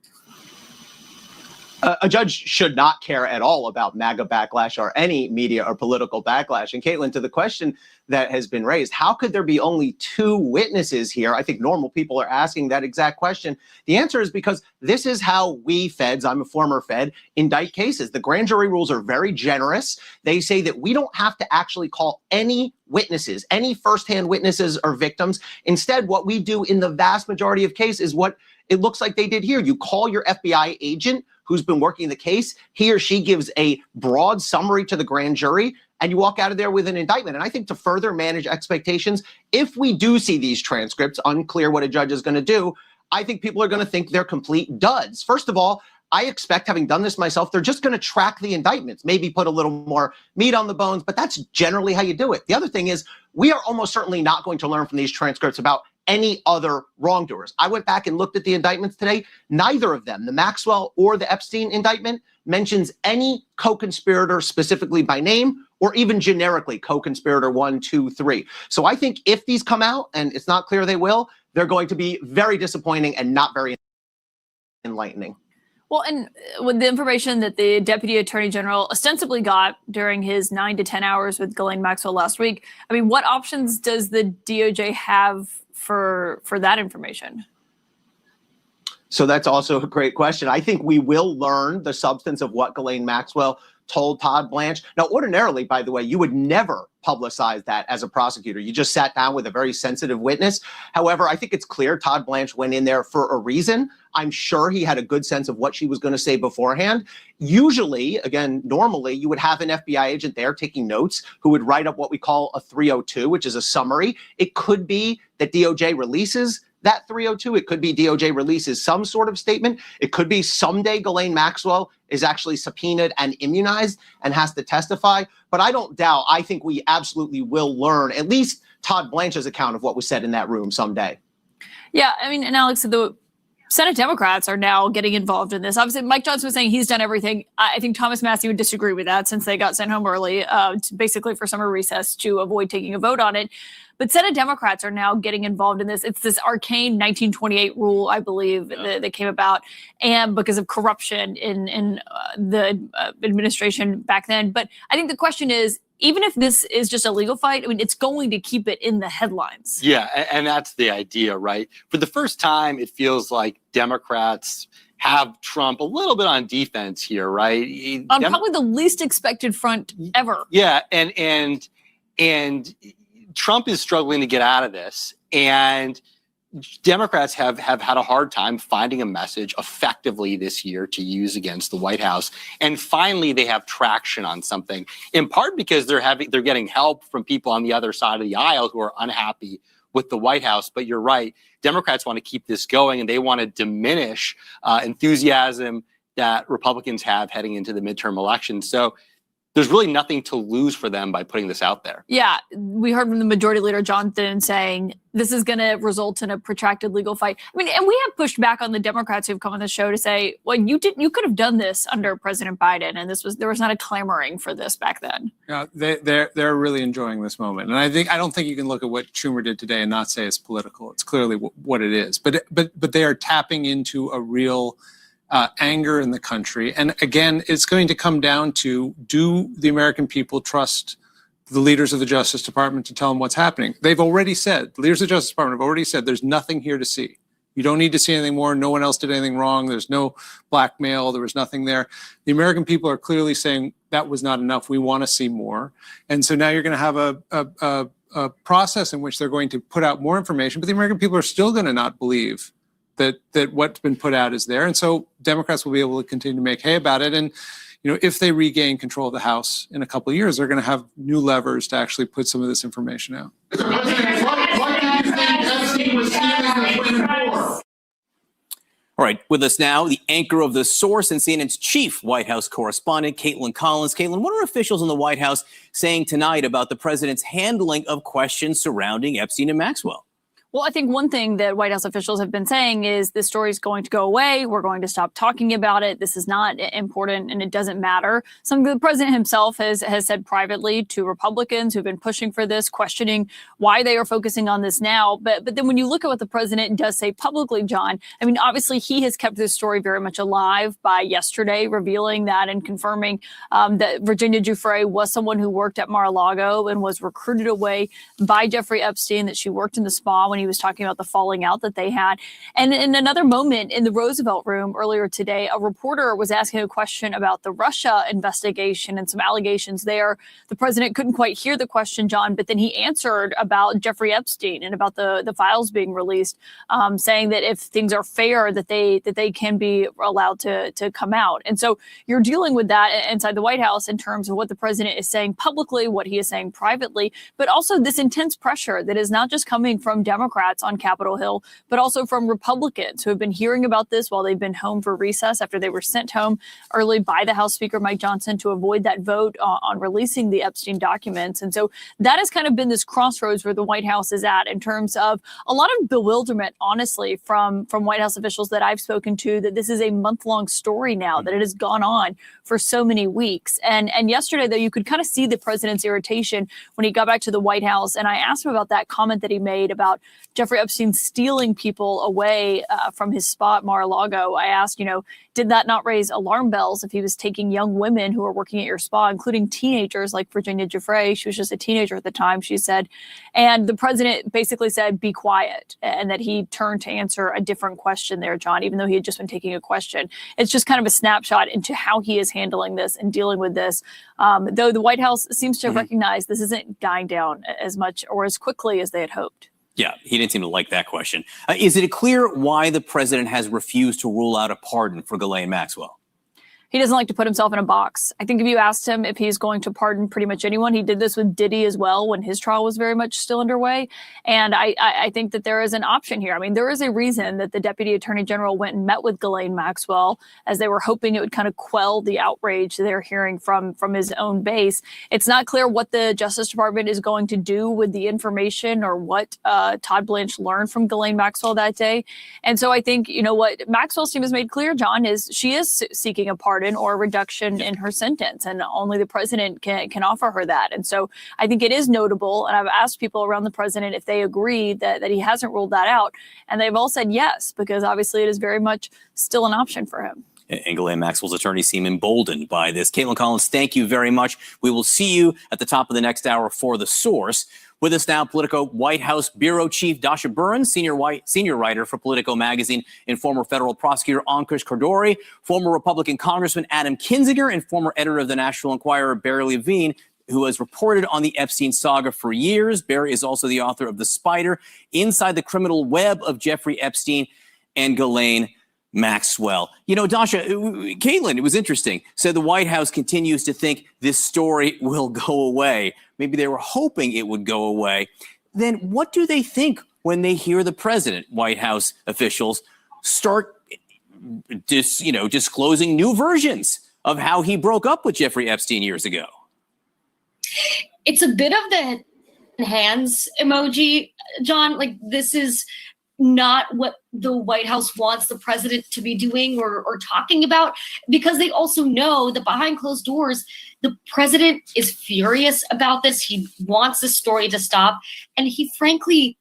Speaker 1: A judge should not care at all about MAGA backlash or any media or political backlash. And Caitlin, to the question that has been raised, how could there be only 2 witnesses here? I think normal people are asking that exact question. The answer is because this is how we feds, I'm a former fed, indict cases. The grand jury rules are very generous. They say that we don't have to actually call any witnesses, any firsthand witnesses or victims. Instead, what we do in the vast majority of cases is what it looks like they did here. You call your FBI agent who's been working the case. He or she gives a broad summary to the grand jury, and you walk out of there with an indictment. And I think to further manage expectations, if we do see these transcripts, unclear what a judge is going to do, I think people are going to think they're complete duds. First of all, I expect, having done this myself, they're just going to track the indictments, maybe put a little more meat on the bones, but that's generally how you do it. The other thing is, we are almost certainly not going to learn from these transcripts about any other wrongdoers. I went back and looked at the indictments today. Neither of them, the Maxwell or the Epstein indictment, mentions any co-conspirator specifically by name or even generically co-conspirator 1, 2, 3. So I think if these come out, and it's not clear they will, they're going to be very disappointing and not very enlightening.
Speaker 14: Well, and with the information that the Deputy Attorney General ostensibly got during his 9 to 10 hours with Ghislaine Maxwell last week, I mean, what options does the DOJ have for that information?
Speaker 1: So that's also a great question. I think we will learn the substance of what Ghislaine Maxwell told Todd Blanche. Now, ordinarily, by the way, you would never publicize that as a prosecutor. You just sat down with a very sensitive witness. However, I think it's clear Todd Blanche went in there for a reason. I'm sure he had a good sense of what she was going to say beforehand. Usually, again, normally, you would have an FBI agent there taking notes who would write up what we call a 302, which is a summary. It could be that DOJ releases that 302. It could be DOJ releases some sort of statement. It could be someday Ghislaine Maxwell is actually subpoenaed and immunized and has to testify. But I don't doubt, I think we absolutely will learn at least Todd Blanche's account of what was said in that room someday.
Speaker 14: Yeah, I mean, and Alex, the Senate Democrats are now getting involved in this. Obviously, Mike Johnson was saying he's done everything. I think Thomas Massie would disagree with that, since they got sent home early, basically for summer recess to avoid taking a vote on it. But Senate Democrats are now getting involved in this. It's this arcane 1928 rule, I believe, that came about, and because of corruption in the administration back then. But I think the question is, even if this is just a legal fight, I mean, it's going to keep it in the headlines.
Speaker 21: Yeah, and that's the idea, right? For the first time, it feels like Democrats have Trump a little bit on defense here, right?
Speaker 14: On probably the least expected front ever.
Speaker 21: Yeah, and Trump is struggling to get out of this, and Democrats have had a hard time finding a message effectively this year to use against the White House. And finally, they have traction on something, in part because they're getting help from people on the other side of the aisle who are unhappy with the White House. But you're right, Democrats want to keep this going, and they want to diminish enthusiasm that Republicans have heading into the midterm elections. So there's really nothing to lose for them by putting this out there.
Speaker 14: Yeah, we heard from the Majority Leader John Thune saying this is going to result in a protracted legal fight. I mean, and we have pushed back on the Democrats who've come on the show to say, well, you could have done this under President Biden, and there was not a clamoring for this back then.
Speaker 22: Yeah, they're really enjoying this moment, and I don't think you can look at what Schumer did today and not say it's political. It's clearly what it is. But they are tapping into a real anger in the country. And again, it's going to come down to, do the American people trust the leaders of the Justice Department to tell them what's happening? They've already said, the leaders of the Justice Department have already said, there's nothing here to see. You don't need to see anything more. No one else did anything wrong. There's no blackmail. There was nothing there. The American people are clearly saying that was not enough. We want to see more. And so now you're going to have a process in which they're going to put out more information, but the American people are still going to not believe that what's been put out is there. And so Democrats will be able to continue to make hay about it. And, you know, if they regain control of the House in a couple of years, they're going to have new levers to actually put some of this information out.
Speaker 6: What do you think Epstein was stealing the women for?
Speaker 23: All right, with us now, the anchor of The Source and CNN's chief White House correspondent, Caitlin Collins. Caitlin, what are officials in the White House saying tonight about the president's handling of questions surrounding Epstein and Maxwell?
Speaker 14: Well, I think one thing that White House officials have been saying is this story is going to go away. We're going to stop talking about it. This is not important and it doesn't matter. Something the president himself has said privately to Republicans who've been pushing for this, questioning why they are focusing on this now. But then when you look at what the president does say publicly, John, I mean, obviously he has kept this story very much alive by yesterday revealing that and confirming that Virginia Giuffre was someone who worked at Mar-a-Lago and was recruited away by Jeffrey Epstein, that she worked in the spa when he was talking about the falling out that they had. And in another moment in the Roosevelt Room earlier today, a reporter was asking a question about the Russia investigation and some allegations there. The president couldn't quite hear the question, John, but then he answered about Jeffrey Epstein and about the files being released, saying that if things are fair, that they can be allowed to come out. And so you're dealing with that inside the White House in terms of what the president is saying publicly, what he is saying privately, but also this intense pressure that is not just coming from Democrats on Capitol Hill, but also from Republicans who have been hearing about this while they've been home for recess after they were sent home early by the House Speaker Mike Johnson to avoid that vote on releasing the Epstein documents. And so that has kind of been this crossroads where the White House is at in terms of a lot of bewilderment, honestly, from White House officials that I've spoken to, that this is a month-long story now, that it has gone on for so many weeks. And yesterday, though, you could kind of see the president's irritation when he got back to the White House. And I asked him about that comment that he made about Jeffrey Epstein stealing people away from his spa at Mar-a-Lago. I asked, did that not raise alarm bells if he was taking young women who are working at your spa, including teenagers like Virginia Giuffre? She was just a teenager at the time, she said. And the president basically said, be quiet, and that he turned to answer a different question there, John, even though he had just been taking a question. It's just kind of a snapshot into how he is handling this and dealing with this, though the White House seems to recognize this isn't dying down as much or as quickly as they had hoped.
Speaker 23: Yeah, he didn't seem to like that question. Is it clear why the president has refused to rule out a pardon for Ghislaine Maxwell?
Speaker 14: He doesn't like to put himself in a box. I think if you asked him if he's going to pardon pretty much anyone, he did this with Diddy as well when his trial was very much still underway. And I think that there is an option here. I mean, there is a reason that the deputy attorney general went and met with Ghislaine Maxwell, as they were hoping it would kind of quell the outrage they're hearing from his own base. It's not clear what the Justice Department is going to do with the information or what Todd Blanche learned from Ghislaine Maxwell that day. And so I think, what Maxwell's team has made clear, John, is she is seeking a pardon or a reduction in her sentence, and only the president can offer her that. And so I think it is notable, and I've asked people around the president if they agree that he hasn't ruled that out, and they've all said yes, because obviously it is very much still an option for him.
Speaker 23: And Ghislaine Maxwell's attorneys seem emboldened by this. Caitlin Collins, thank you very much. We will see you at the top of the next hour for The Source. With us now, Politico White House Bureau Chief Dasha Burns, senior writer for Politico magazine, and former federal prosecutor Ankush Khardori, former Republican Congressman Adam Kinzinger, and former editor of the National Enquirer Barry Levine, who has reported on the Epstein saga for years. Barry is also the author of The Spider, Inside the Criminal Web of Jeffrey Epstein and Ghislaine Maxwell. Dasha, Caitlin, it was interesting, said the White House continues to think this story will go away. Maybe they were hoping it would go away. Then what do they think when they hear the president, White House officials, start disclosing new versions of how he broke up with Jeffrey Epstein years ago?
Speaker 5: It's a bit of the hands emoji, John. Like, this is not what the White House wants the president to be doing or talking about, because they also know that behind closed doors, the president is furious about this. He wants this story to stop, and he frankly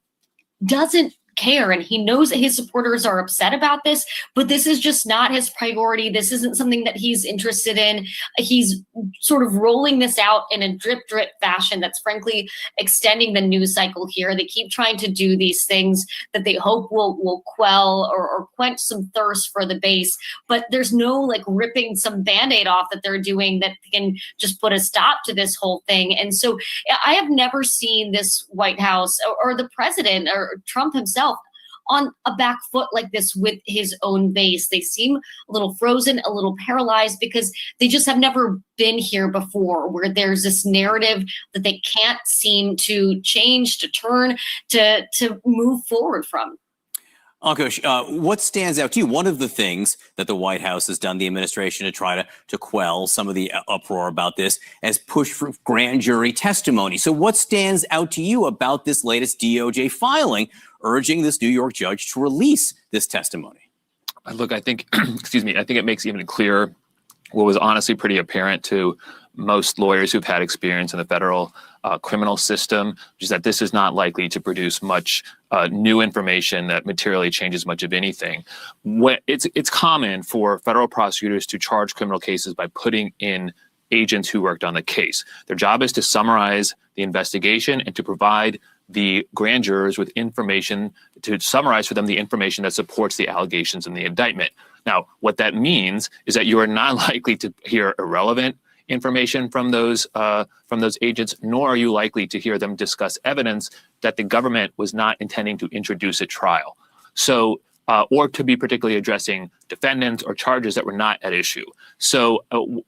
Speaker 5: doesn't care. And he knows that his supporters are upset about this, but this is just not his priority. This isn't something that he's interested in. He's sort of rolling this out in a drip fashion that's frankly extending the news cycle here. They keep trying to do these things that they hope will quell or quench some thirst for the base, but there's no ripping some Band-Aid off that they're doing that can just put a stop to this whole thing. And so I have never seen this White House or the president or Trump himself on a back foot like this with his own base. They seem a little frozen, a little paralyzed, because they just have never been here before, where there's this narrative that they can't seem to change, to turn, to move forward from.
Speaker 23: Ankush, what stands out to you? One of the things that the White House has done, the administration, to try to quell some of the uproar about this, has pushed for grand jury testimony. So what stands out to you about this latest DOJ filing urging this New York judge to release this testimony?
Speaker 19: Look, I think, excuse me, I think it makes even clearer what was honestly pretty apparent to most lawyers who've had experience in the federal criminal system, which is that this is not likely to produce much new information that materially changes much of anything. It's common for federal prosecutors to charge criminal cases by putting in agents who worked on the case. Their job is to summarize the investigation and to provide the grand jurors with information, to summarize for them the information that supports the allegations in the indictment. Now, what that means is that you are not likely to hear irrelevant information from those agents, nor are you likely to hear them discuss evidence that the government was not intending to introduce at trial. So, or to be particularly addressing defendants or charges that were not at issue. So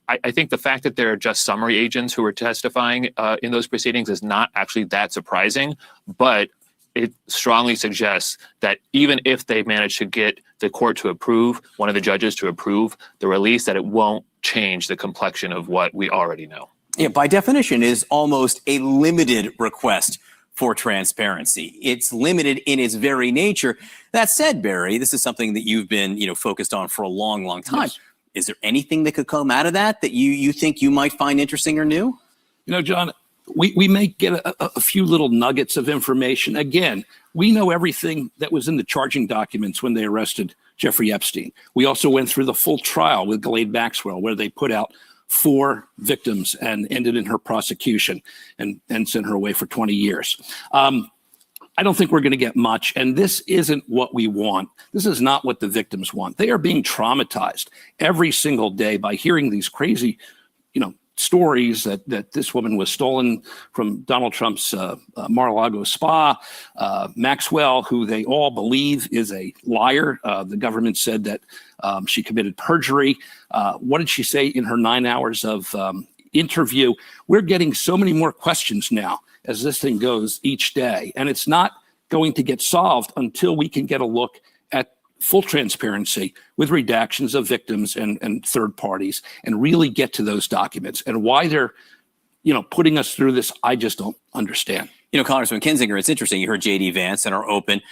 Speaker 19: I think the fact that there are just summary agents who were testifying in those proceedings is not actually that surprising, but it strongly suggests that even if they manage to get the court to approve, one of the judges to approve the release, that it won't change the complexion of what we already know.
Speaker 23: Yeah, by definition, is almost a limited request for transparency. It's limited in its very nature. That said, Barry, this is something that you've been, focused on for a long, long time. Yes. Is there anything that could come out of that you think you might find interesting or new?
Speaker 7: John, we may get a few little nuggets of information. Again, we know everything that was in the charging documents when they arrested Jeffrey Epstein. We also went through the full trial with Ghislaine Maxwell, where they put out 4 victims and ended in her prosecution and sent her away for 20 years. I don't think we're going to get much, and this isn't what we want. This is not what the victims want. They are being traumatized every single day by hearing these crazy, stories that this woman was stolen from Donald Trump's Mar-a-Lago spa. Maxwell, who they all believe is a liar. The government said that she committed perjury. What did she say in her 9 hours of interview? We're getting so many more questions now as this thing goes each day. And it's not going to get solved until we can get a look at full transparency with redactions of victims and third parties and really get to those documents. And why they're, putting us through this, I just don't understand.
Speaker 23: Congressman Kinzinger, it's interesting. You heard J.D. Vance and our open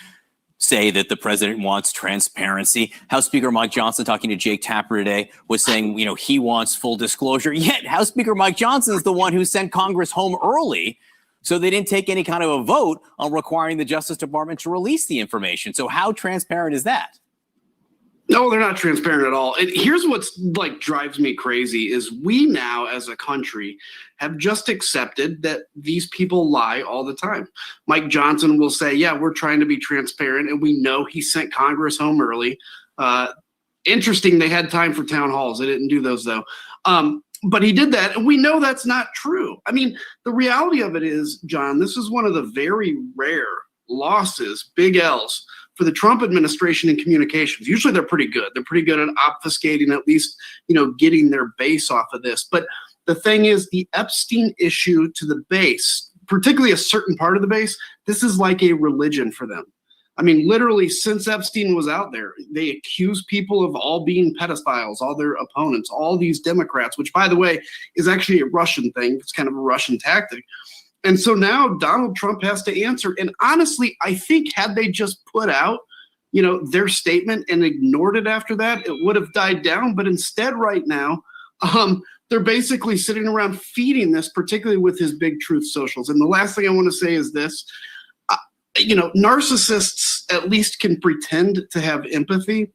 Speaker 23: say that the president wants transparency. House Speaker Mike Johnson, talking to Jake Tapper today, was saying, he wants full disclosure. Yet House Speaker Mike Johnson is the one who sent Congress home early, so they didn't take any kind of a vote on requiring the Justice Department to release the information. So how transparent is that?
Speaker 8: No, they're not transparent at all. Here's what's drives me crazy is we now as a country have just accepted that these people lie all the time. Mike Johnson will say, yeah, we're trying to be transparent, and we know he sent Congress home early. Interesting, they had time for town halls. They didn't do those though. But he did that, and we know that's not true. I mean, the reality of it is, John, this is one of the very rare losses, big L's, for the Trump administration in communications. Usually they're pretty good. They're pretty good at obfuscating, at least, getting their base off of this. But the thing is, the Epstein issue to the base, particularly a certain part of the base, this is like a religion for them. I mean, literally, since Epstein was out there, they accuse people of all being pedophiles, all their opponents, all these Democrats, which, by the way, is actually a Russian thing. It's kind of a Russian tactic. And so now Donald Trump has to answer. And honestly, I think had they just put out, their statement and ignored it after that, it would have died down. But instead, right now, they're basically sitting around feeding this, particularly with his big truth socials. And the last thing I want to say is this. Narcissists at least can pretend to have empathy.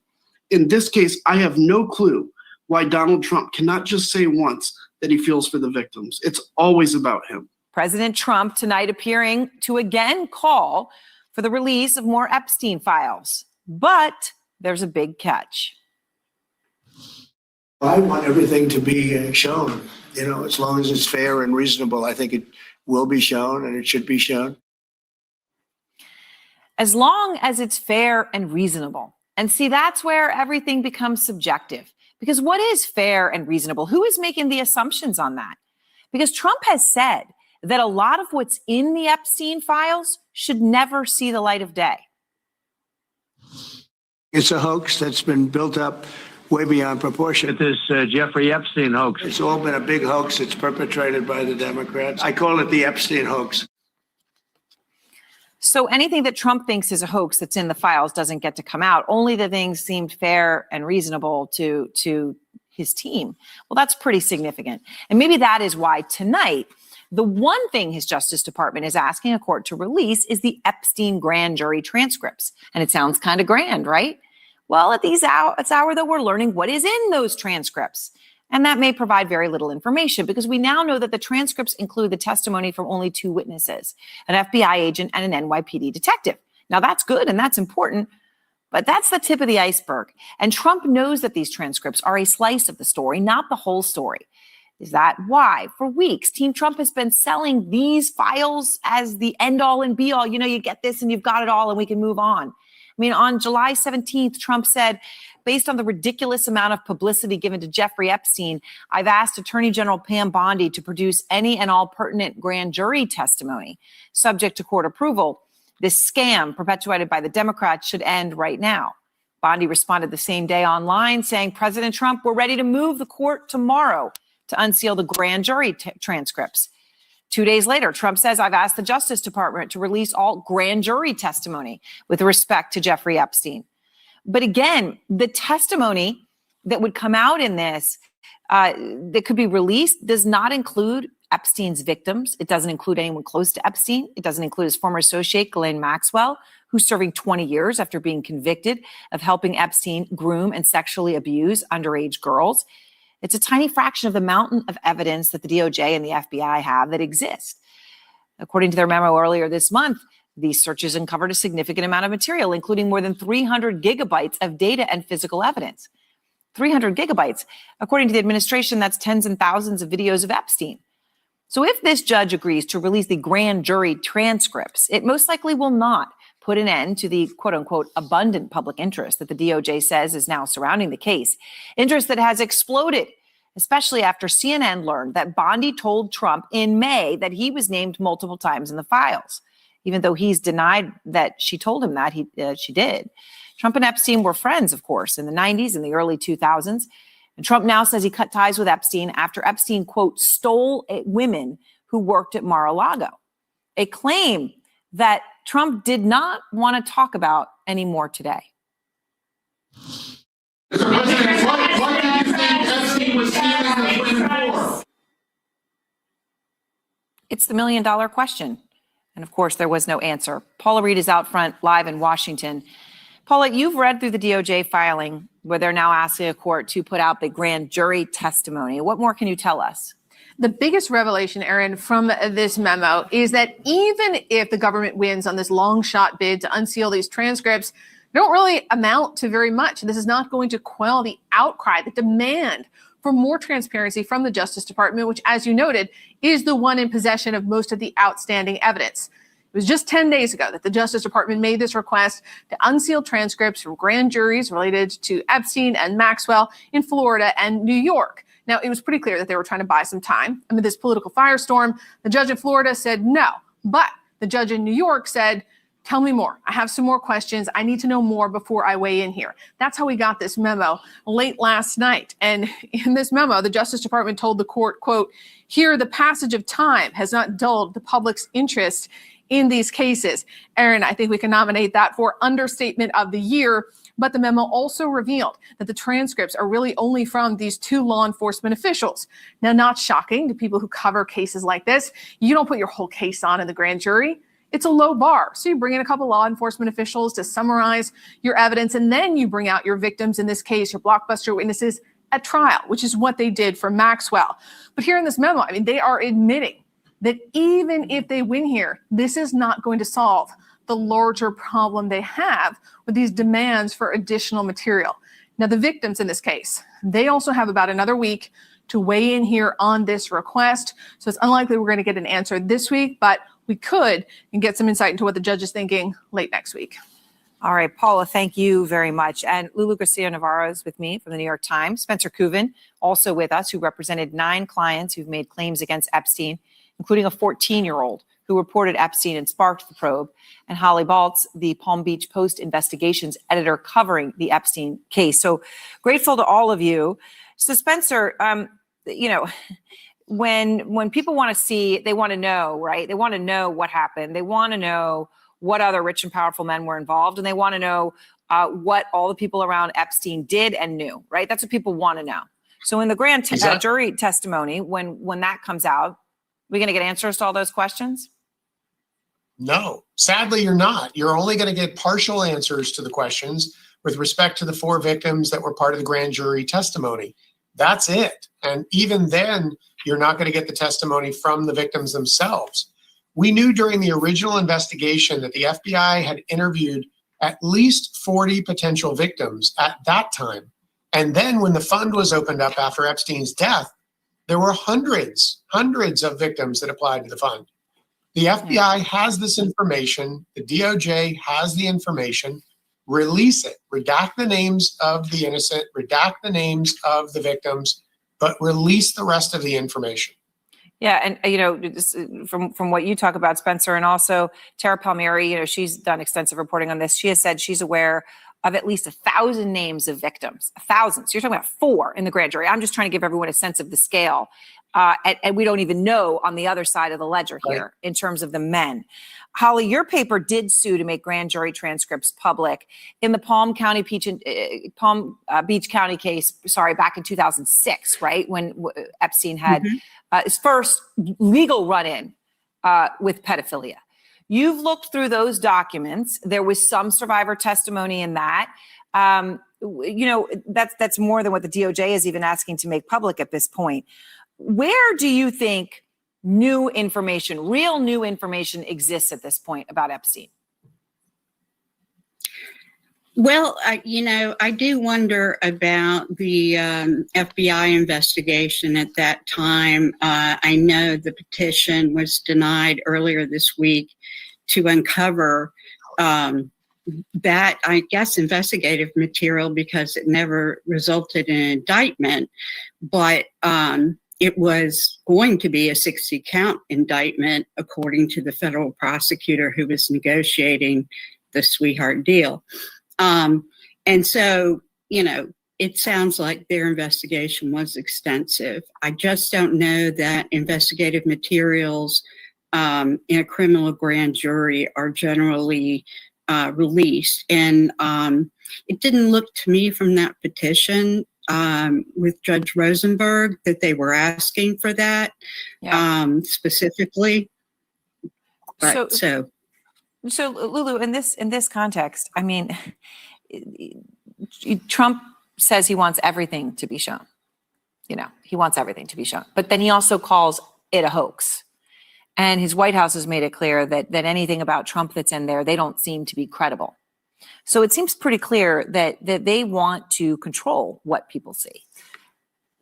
Speaker 8: In this case, I have no clue why Donald Trump cannot just say once that he feels for the victims. It's always about him.
Speaker 9: President Trump tonight appearing to again call for the release of more Epstein files. But there's a big catch.
Speaker 3: I want everything to be shown, as long as it's fair and reasonable. I think it will be shown and it should be shown.
Speaker 9: As long as it's fair and reasonable. And see, that's where everything becomes subjective. Because what is fair and reasonable? Who is making the assumptions on that? Because Trump has said that a lot of what's in the Epstein files should never see the light of day.
Speaker 3: It's a hoax that's been built up way beyond proportion. This Jeffrey Epstein hoax. It's all been a big hoax. It's perpetrated by the Democrats. I call it the Epstein hoax.
Speaker 9: So anything that Trump thinks is a hoax that's in the files doesn't get to come out. Only the things seemed fair and reasonable to his team. Well, that's pretty significant. And maybe that is why tonight, the one thing his Justice Department is asking a court to release is the Epstein grand jury transcripts. And it sounds kind of grand, right? Well, at this hour, though, we're learning what is in those transcripts. And that may provide very little information because we now know that the transcripts include the testimony from only two witnesses, an FBI agent and an NYPD detective. Now, that's good and that's important, but that's the tip of the iceberg. And Trump knows that these transcripts are a slice of the story, not the whole story. Is that why, for weeks, Team Trump has been selling these files as the end-all and be-all? You know, you get this and you've got it all and we can move on. I mean, on July 17th, Trump said, based on the ridiculous amount of publicity given to Jeffrey Epstein, I've asked Attorney General Pam Bondi to produce any and all pertinent grand jury testimony, subject to court approval. This scam perpetuated by the Democrats should end right now. Bondi responded the same day online saying, President Trump, we're ready to move the court tomorrow to unseal the grand jury transcripts. 2 days later, Trump says, I've asked the Justice Department to release all grand jury testimony with respect to Jeffrey Epstein. But again, the testimony that would come out in this that could be released does not include Epstein's victims. It doesn't include anyone close to Epstein. It doesn't include his former associate, Ghislaine Maxwell, who's serving 20 years after being convicted of helping Epstein groom and sexually abuse underage girls. It's a tiny fraction of the mountain of evidence that the DOJ and the FBI have that exist. According to their memo earlier this month, these searches uncovered a significant amount of material, including more than 300 gigabytes of data and physical evidence. 300 gigabytes. According to the administration, that's tens and thousands of videos of Epstein. So if this judge agrees to release the grand jury transcripts, it most likely will not put an end to the quote unquote abundant public interest that the DOJ says is now surrounding the case. Interest that has exploded, especially after CNN learned that Bondi told Trump in May that he was named multiple times in the files. Even though he's denied that she told him that, she did. Trump and Epstein were friends, of course, in the 90s and the early 2000s. And Trump now says he cut ties with Epstein after Epstein, quote, stole women who worked at Mar-a-Lago, a claim that Trump did not want to talk about anymore today.
Speaker 6: Mr. President, what do you think Epstein was stealing those women for?
Speaker 9: It's the million-dollar question. And of course, there was no answer. Paula Reed is out front live in Washington. Paula, you've read through the DOJ filing where they're now asking a court to put out the grand jury testimony. What more can you tell us?
Speaker 11: The biggest revelation, Erin, from this memo is that even if the government wins on this long shot bid to unseal these transcripts, they don't really amount to very much. This is not going to quell the outcry, the demand for more transparency from the Justice Department, which, as you noted, is the one in possession of most of the outstanding evidence. It was just 10 days ago that the Justice Department made this request to unseal transcripts from grand juries related to Epstein and Maxwell in Florida and New York. Now, it was pretty clear that they were trying to buy some time amid this political firestorm. The judge in Florida said no, but the judge in New York said, tell me more. I have some more questions. I need to know more before I weigh in here. That's how we got this memo late last night. And in this memo, the Justice Department told the court, quote, here, the passage of time has not dulled the public's interest in these cases. Erin, I think we can nominate that for understatement of the year. But the memo also revealed that the transcripts are really only from these two law enforcement officials. Now, not shocking to people who cover cases like this. You don't put your whole case on in the grand jury. It's a low bar. So you bring in a couple law enforcement officials to summarize your evidence, and then you bring out your victims, in this case, your blockbuster witnesses at trial, which is what they did for Maxwell. But here in this memo, I mean, they are admitting that even if they win here, this is not going to solve the larger problem they have with these demands for additional material. Now, the victims in this case, they also have about another week to weigh in here on this request. So it's unlikely we're going to get an answer this week, but we could and get some insight into what the judge is thinking late next week.
Speaker 9: All right, Paula, thank you very much. And Lulu Garcia-Navarro is with me from the New York Times. Spencer Kuven, also with us, who represented 9 clients who've made claims against Epstein, including a 14-year-old who reported Epstein and sparked the probe, and Holly Baltz, the Palm Beach Post investigations editor covering the Epstein case. So grateful to all of you. So Spencer, you know, when people want to see, they want to know, right? They want to know what happened. They want to know what other rich and powerful men were involved, and they want to know what all the people around Epstein did and knew, right? That's what people want to know. So in the grand jury testimony, when that comes out, we're going to get answers to all those questions?
Speaker 10: No, sadly, you're not. You're only going to get partial answers to the questions with respect to the 4 victims that were part of the grand jury testimony. That's it. And even then, you're not going to get the testimony from the victims themselves. We knew during the original investigation that the FBI had interviewed at least 40 potential victims at that time. And then when the fund was opened up after Epstein's death, there were hundreds of victims that applied to the fund. The FBI has this information. The DOJ has the information. Release it. Redact the names of the innocent, redact the names of the victims, but release the rest of the information.
Speaker 9: Yeah, and you know, from what you talk about, Spencer, and also Tara Palmieri, you know, she's done extensive reporting on this. She has said she's aware of at least 1,000 names of victims. 1,000. So you're talking about 4 in the grand jury. I'm just trying to give everyone a sense of the scale. And we don't even know on the other side of the ledger here in terms of the men. Holly, your paper did sue to make grand jury transcripts public in the Palm Beach County case, back in 2006, right? When Epstein had his first legal run-in with pedophilia. You've looked through those documents. There was some survivor testimony in that. You know, that's more than what the DOJ is even asking to make public at this point. Where do you think new information, real new information exists at this point about Epstein?
Speaker 12: Well, you know, I do wonder about the FBI investigation at that time. I know the petition was denied earlier this week to uncover that, I guess, investigative material because it never resulted in an indictment. But it was going to be a 60-count indictment, according to the federal prosecutor who was negotiating the sweetheart deal. And so, you know, it sounds like their investigation was extensive. I just don't know that investigative materials in a criminal grand jury are generally released. And it didn't look to me from that petition with Judge Rosenberg that they were asking for that specifically. But,
Speaker 9: So Lulu, in this context, I mean, Trump says he wants everything to be shown. You know, he wants everything to be shown, but then he also calls it a hoax. And his White House has made it clear that anything about Trump that's in there, they don't seem to be credible. So it seems pretty clear that they want to control what people see.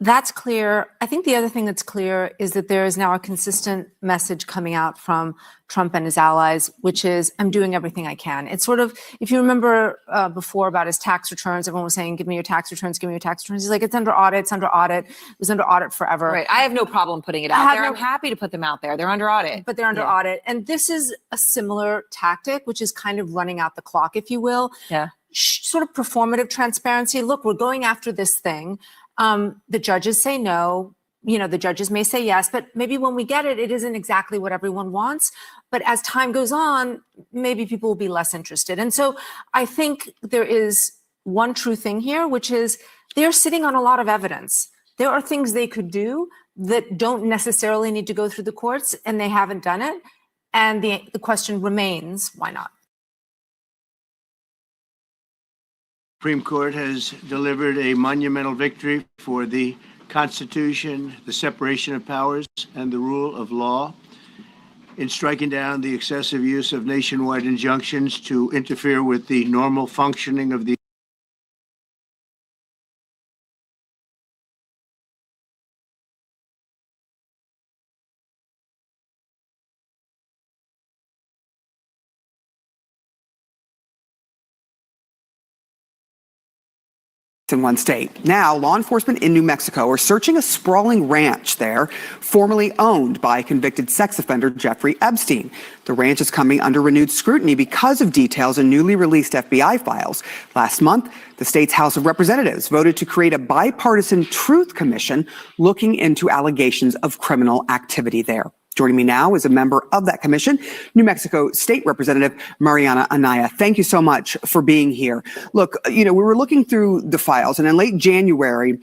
Speaker 13: That's clear. I think the other thing that's clear is that there is now a consistent message coming out from Trump and his allies, which is, I'm doing everything I can. It's sort of, if you remember before about his tax returns, everyone was saying, give me your tax returns, give me your tax returns. He's like, it's under audit, it's under audit. It was under audit forever.
Speaker 9: Right. I have no problem putting it out there. I'm happy to put them out there. They're under audit.
Speaker 13: But they're under audit. And this is a similar tactic, which is kind of running out the clock, if you will.
Speaker 9: Yeah.
Speaker 13: Sort of performative transparency. Look, we're going after this thing. The judges say no, you know, the judges may say yes, but maybe when we get it, it isn't exactly what everyone wants. But as time goes on, maybe people will be less interested. And so I think there is one true thing here, which is they're sitting on a lot of evidence. There are things they could do that don't necessarily need to go through the courts, and they haven't done it. And the question remains, why not?
Speaker 3: Supreme Court has delivered a monumental victory for the Constitution, the separation of powers, and the rule of law in striking down the excessive use of nationwide injunctions to interfere with the normal functioning of the
Speaker 15: in one state. Now, law enforcement in New Mexico are searching a sprawling ranch there, formerly owned by convicted sex offender Jeffrey Epstein. The ranch is coming under renewed scrutiny because of details in newly released FBI files. Last month, the state's House of Representatives voted to create a bipartisan truth commission looking into allegations of criminal activity there. Joining me now is a member of that commission, New Mexico State Representative Mariana Anaya. Thank you so much for being here. Look, we were looking through the files, and in late January,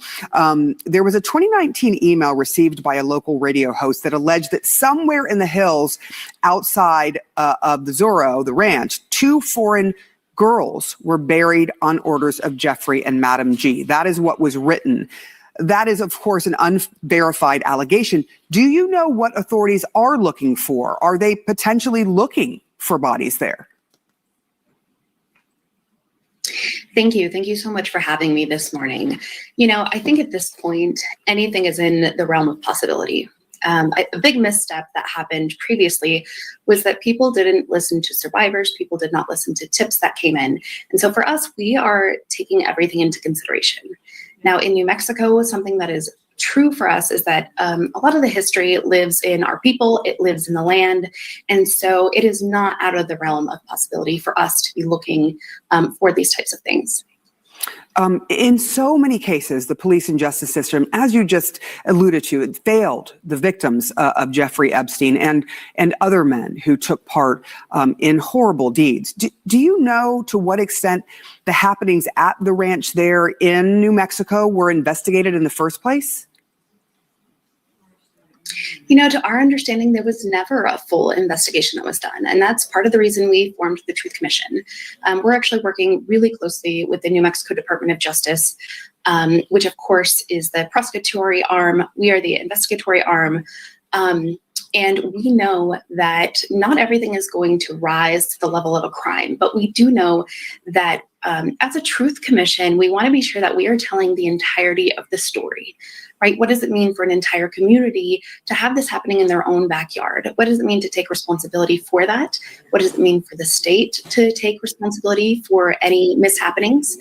Speaker 15: there was a 2019 email received by a local radio host that alleged that somewhere in the hills outside of the Zorro, the ranch, 2 foreign girls were buried on orders of Jeffrey and Madam G. That is what was written. That is, of course, an unverified allegation. Do you know what authorities are looking for? Are they potentially looking for bodies there?
Speaker 16: Thank you. Thank you so much for having me this morning. I think at this point, anything is in the realm of possibility. A big misstep that happened previously was that people didn't listen to survivors. People did not listen to tips that came in. And so for us, we are taking everything into consideration. Now, in New Mexico, something that is true for us is that a lot of the history lives in our people, it lives in the land, and so it is not out of the realm of possibility for us to be looking for these types of things.
Speaker 15: In so many cases, the police and justice system, as you just alluded to, it failed the victims of Jeffrey Epstein and other men who took part in horrible deeds. Do you know to what extent the happenings at the ranch there in New Mexico were investigated in the first place?
Speaker 16: To our understanding, there was never a full investigation that was done. And that's part of the reason we formed the Truth Commission. We're actually working really closely with the New Mexico Department of Justice, which of course is the prosecutory arm. We are the investigatory arm. And we know that not everything is going to rise to the level of a crime, but we do know that as a Truth Commission, we want to be sure that we are telling the entirety of the story, right? What does it mean for an entire community to have this happening in their own backyard? What does it mean to take responsibility for that? What does it mean for the state to take responsibility for any mishappenings?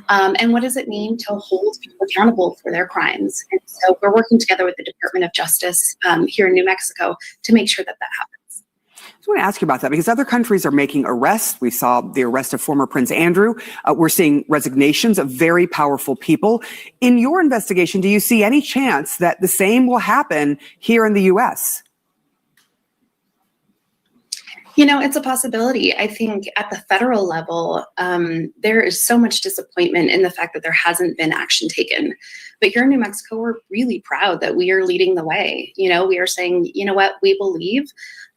Speaker 16: And what does it mean to hold people accountable for their crimes? And so we're working together with the Department of Justice here in New Mexico to make sure that that happens.
Speaker 15: I want to ask you about that because other countries are making arrests. We saw the arrest of former Prince Andrew. We're seeing resignations of very powerful people. In your investigation, do you see any chance that the same will happen here in the U.S.?
Speaker 16: It's a possibility. I think at the federal level, there is so much disappointment in the fact that there hasn't been action taken. But here in New Mexico, we're really proud that we are leading the way. We are saying, we believe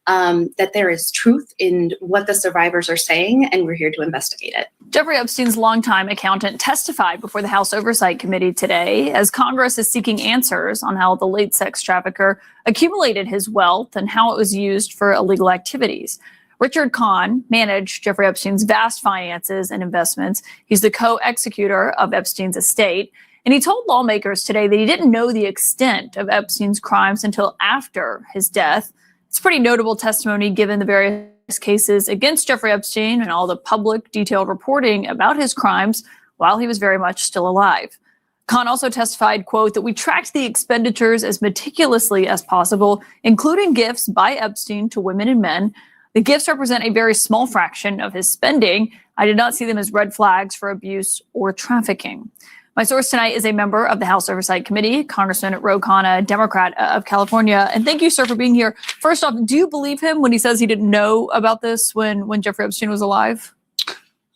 Speaker 16: that there is truth in what the survivors are saying, and we're here to investigate it.
Speaker 14: Jeffrey Epstein's longtime accountant testified before the House Oversight Committee today as Congress is seeking answers on how the late sex trafficker accumulated his wealth and how it was used for illegal activities. Richard Kahn managed Jeffrey Epstein's vast finances and investments. He's the co-executor of Epstein's estate. And he told lawmakers today that he didn't know the extent of Epstein's crimes until after his death. It's pretty notable testimony given the various cases against Jeffrey Epstein and all the public detailed reporting about his crimes while he was very much still alive. Kahn also testified, quote, that we tracked the expenditures as meticulously as possible, including gifts by Epstein to women and men. The gifts represent a very small fraction of his spending. I did not see them as red flags for abuse or trafficking. My source tonight is a member of the House Oversight Committee, Congressman Ro Khanna, Democrat of California. And thank you, sir, for being here. First off, do you believe him when he says he didn't know about this when Jeffrey Epstein was alive?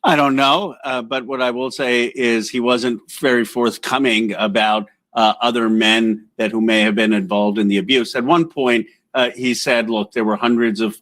Speaker 18: I don't know, but what I will say is he wasn't very forthcoming about other men who may have been involved in the abuse. At one point, he said, look, there were hundreds of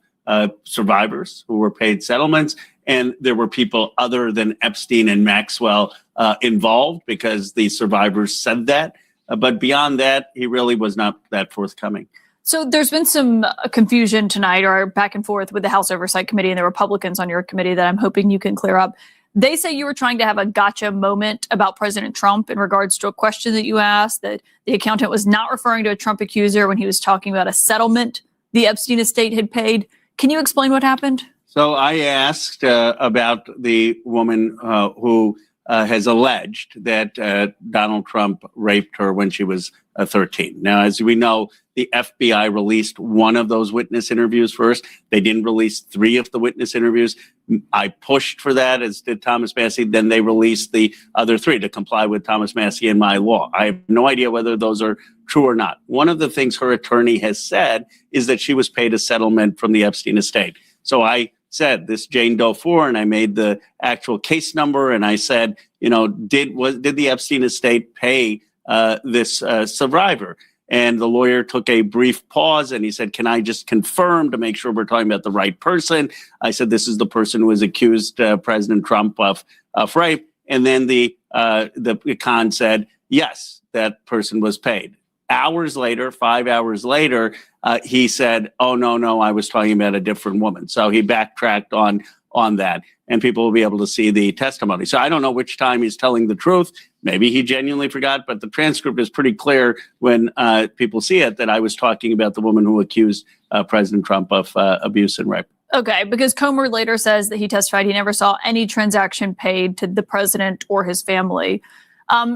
Speaker 18: survivors who were paid settlements, and there were people other than Epstein and Maxwell involved because the survivors said that. But beyond that, he really was not that forthcoming.
Speaker 14: So there's been some confusion tonight or back and forth with the House Oversight Committee and the Republicans on your committee that I'm hoping you can clear up. They say you were trying to have a gotcha moment about President Trump in regards to a question that you asked, that the accountant was not referring to a Trump accuser when he was talking about a settlement the Epstein estate had paid. Can you explain what happened?
Speaker 18: So I asked about the woman who has alleged that Donald Trump raped her when she was 13. Now, as we know, the FBI released one of those witness interviews first. They didn't release 3 of the witness interviews. I pushed for that, as did Thomas Massie. Then they released the other 3 to comply with Thomas Massie and my law. I have no idea whether those are true or not. One of the things her attorney has said is that she was paid a settlement from the Epstein estate. So I said this Jane Doe 4, and I made the actual case number, and I said, did the Epstein estate pay this survivor? And the lawyer took a brief pause and he said, can I just confirm to make sure we're talking about the right person? I said, this is the person who has accused President Trump of rape. And then the con said, yes, that person was paid. Hours later, 5 hours later, he said, oh, no, I was talking about a different woman. So he backtracked on that, and people will be able to see the testimony. So I don't know which time he's telling the truth. Maybe he genuinely forgot, but the transcript is pretty clear when people see it that I was talking about the woman who accused President Trump of abuse and rape.
Speaker 14: Okay, because Comer later says that he testified he never saw any transaction paid to the president or his family.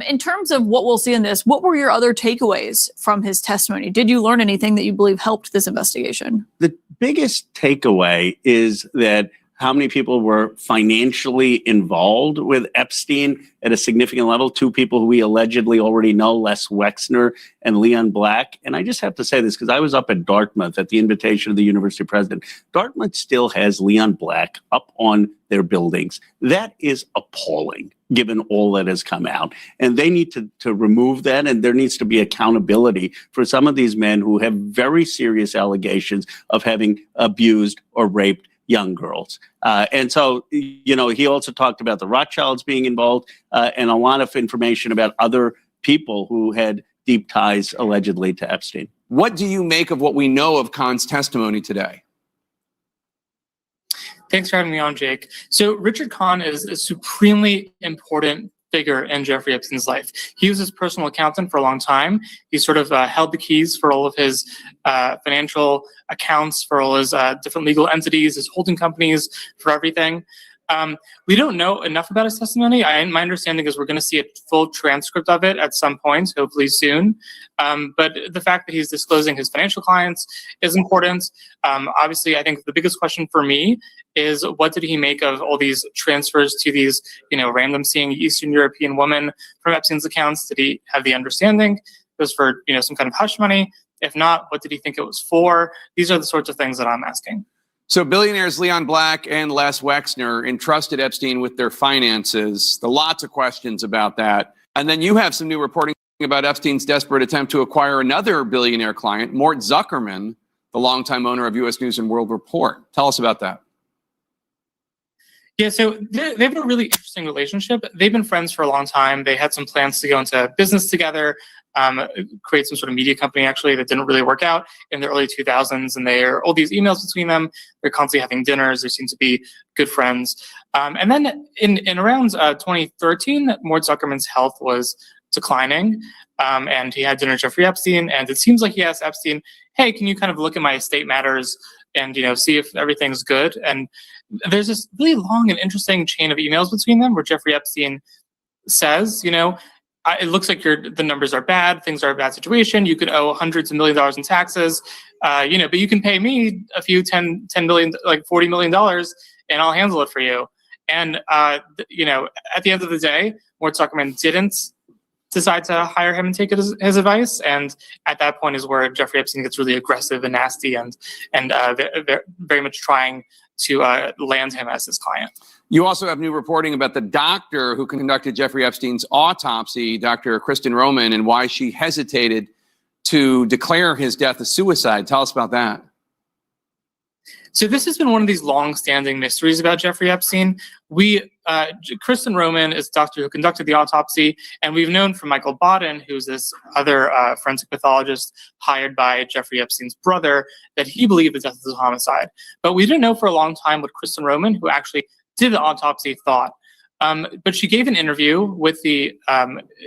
Speaker 14: In terms of what we'll see in this, what were your other takeaways from his testimony? Did you learn anything that you believe helped this investigation?
Speaker 18: The biggest takeaway is that how many people were financially involved with Epstein at a significant level. 2 people who we allegedly already know, Les Wexner and Leon Black. And I just have to say this because I was up at Dartmouth at the invitation of the university president. Dartmouth still has Leon Black up on their buildings. That is appalling, given all that has come out. And they need to remove that, and there needs to be accountability for some of these men who have very serious allegations of having abused or raped young girls. And so, he also talked about the Rothschilds being involved and a lot of information about other people who had deep ties allegedly to Epstein.
Speaker 2: What do you make of what we know of Kahn's testimony today?
Speaker 4: Thanks for having me on, Jake. So Richard Kahn is a supremely important figure in Jeffrey Epstein's life. He was his personal accountant for a long time. He sort of held the keys for all of his financial accounts, for all his different legal entities, his holding companies, for everything. We don't know enough about his testimony. My understanding is we're going to see a full transcript of it at some point, hopefully soon. But the fact that he's disclosing his financial clients is important. Obviously, I think the biggest question for me is what did he make of all these transfers to these, random seeing Eastern European women from Epstein's accounts? Did he have the understanding it was for, some kind of hush money? If not, what did he think it was for? These are the sorts of things that I'm asking.
Speaker 2: So billionaires Leon Black and Les Wexner entrusted Epstein with their finances. There are lots of questions about that. And then you have some new reporting about Epstein's desperate attempt to acquire another billionaire client, Mort Zuckerman, the longtime owner of U.S. News and World Report. Tell us about that.
Speaker 4: Yeah, so they have a really interesting relationship. They've been friends for a long time. They had some plans to go into business together, create some sort of media company, actually, that didn't really work out in the early 2000s. And there are all these emails between them. They're constantly having dinners. They seem to be good friends. And then in around 2013, Mort Zuckerman's health was declining. And he had dinner with Jeffrey Epstein. And it seems like he asked Epstein, hey, can you kind of look at my estate matters and, see if everything's good? And there's this really long and interesting chain of emails between them where Jeffrey Epstein says, it looks like the numbers are bad. Things are a bad situation. You could owe hundreds of $millions in taxes, but you can pay me a few $10 million, like $40 million, and I'll handle it for you. And, at the end of the day, Mort Zuckerman didn't decide to hire him and take his advice. And at that point is where Jeffrey Epstein gets really aggressive and nasty and very much trying to land him as his client.
Speaker 2: You also have new reporting about the doctor who conducted Jeffrey Epstein's autopsy, Dr. Kristen Roman, and why she hesitated to declare his death a suicide. Tell us about that.
Speaker 4: So this has been one of these long-standing mysteries about Jeffrey Epstein. Kristen Roman is the doctor who conducted the autopsy, and we've known from Michael Baden, who's this other forensic pathologist hired by Jeffrey Epstein's brother, that he believed the death was a homicide. But we didn't know for a long time what Kristen Roman, who actually did the autopsy, thought. But she gave an interview with the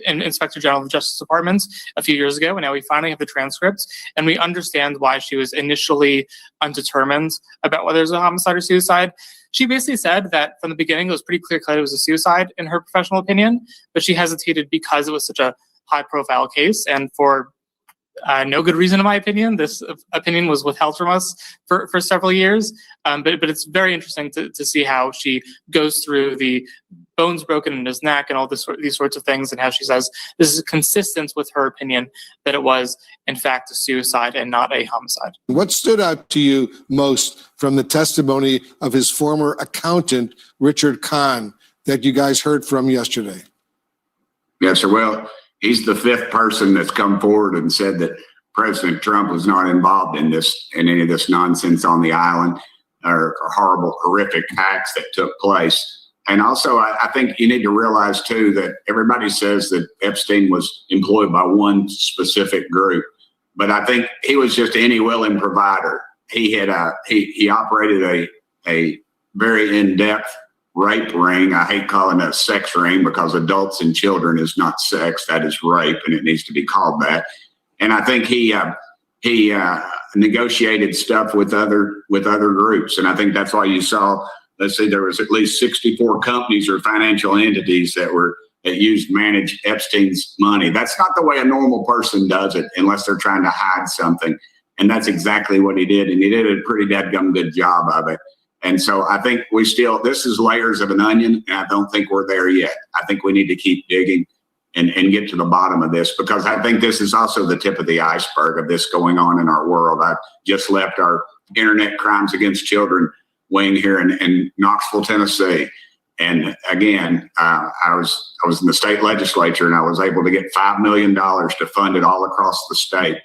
Speaker 4: Inspector General of the Justice Department a few years ago, and now we finally have the transcripts, and we understand why she was initially undetermined about whether it was a homicide or suicide. She basically said that from the beginning, it was pretty clear-cut it was a suicide in her professional opinion, but she hesitated because it was such a high-profile case, and for no good reason, in my opinion. This opinion was withheld from us for several years, but it's very interesting to see how she goes through the bones broken in his neck and all these sorts of things, and how she says this is consistent with her opinion that it was, in fact, a suicide and not a homicide.
Speaker 1: What stood out to you most from the testimony of his former accountant, Richard Kahn, that you guys heard from yesterday?
Speaker 17: Yes, sir. Well, he's the fifth person that's come forward and said that President Trump was not involved in any of this nonsense on the island or horrible, horrific acts that took place. And also, I think you need to realize, too, that everybody says that Epstein was employed by one specific group, but I think he was just any willing provider. He had he operated a very in-depth rape ring. I hate calling it a sex ring because adults and children is not sex, that is rape, and it needs to be called that. And I think he negotiated stuff with other groups, and I think that's why you saw. Let's say there was at least 64 companies or financial entities that managed Epstein's money. That's not the way a normal person does it unless they're trying to hide something. And that's exactly what he did. And he did a pretty dadgum good job of it. And so I think this is layers of an onion, and I don't think we're there yet. I think we need to keep digging and get to the bottom of this, because I think this is also the tip of the iceberg of this going on in our world. I just left our internet crimes against children wing here in Knoxville, Tennessee. And again, I was in the state legislature, and I was able to get $5 million to fund it all across the state.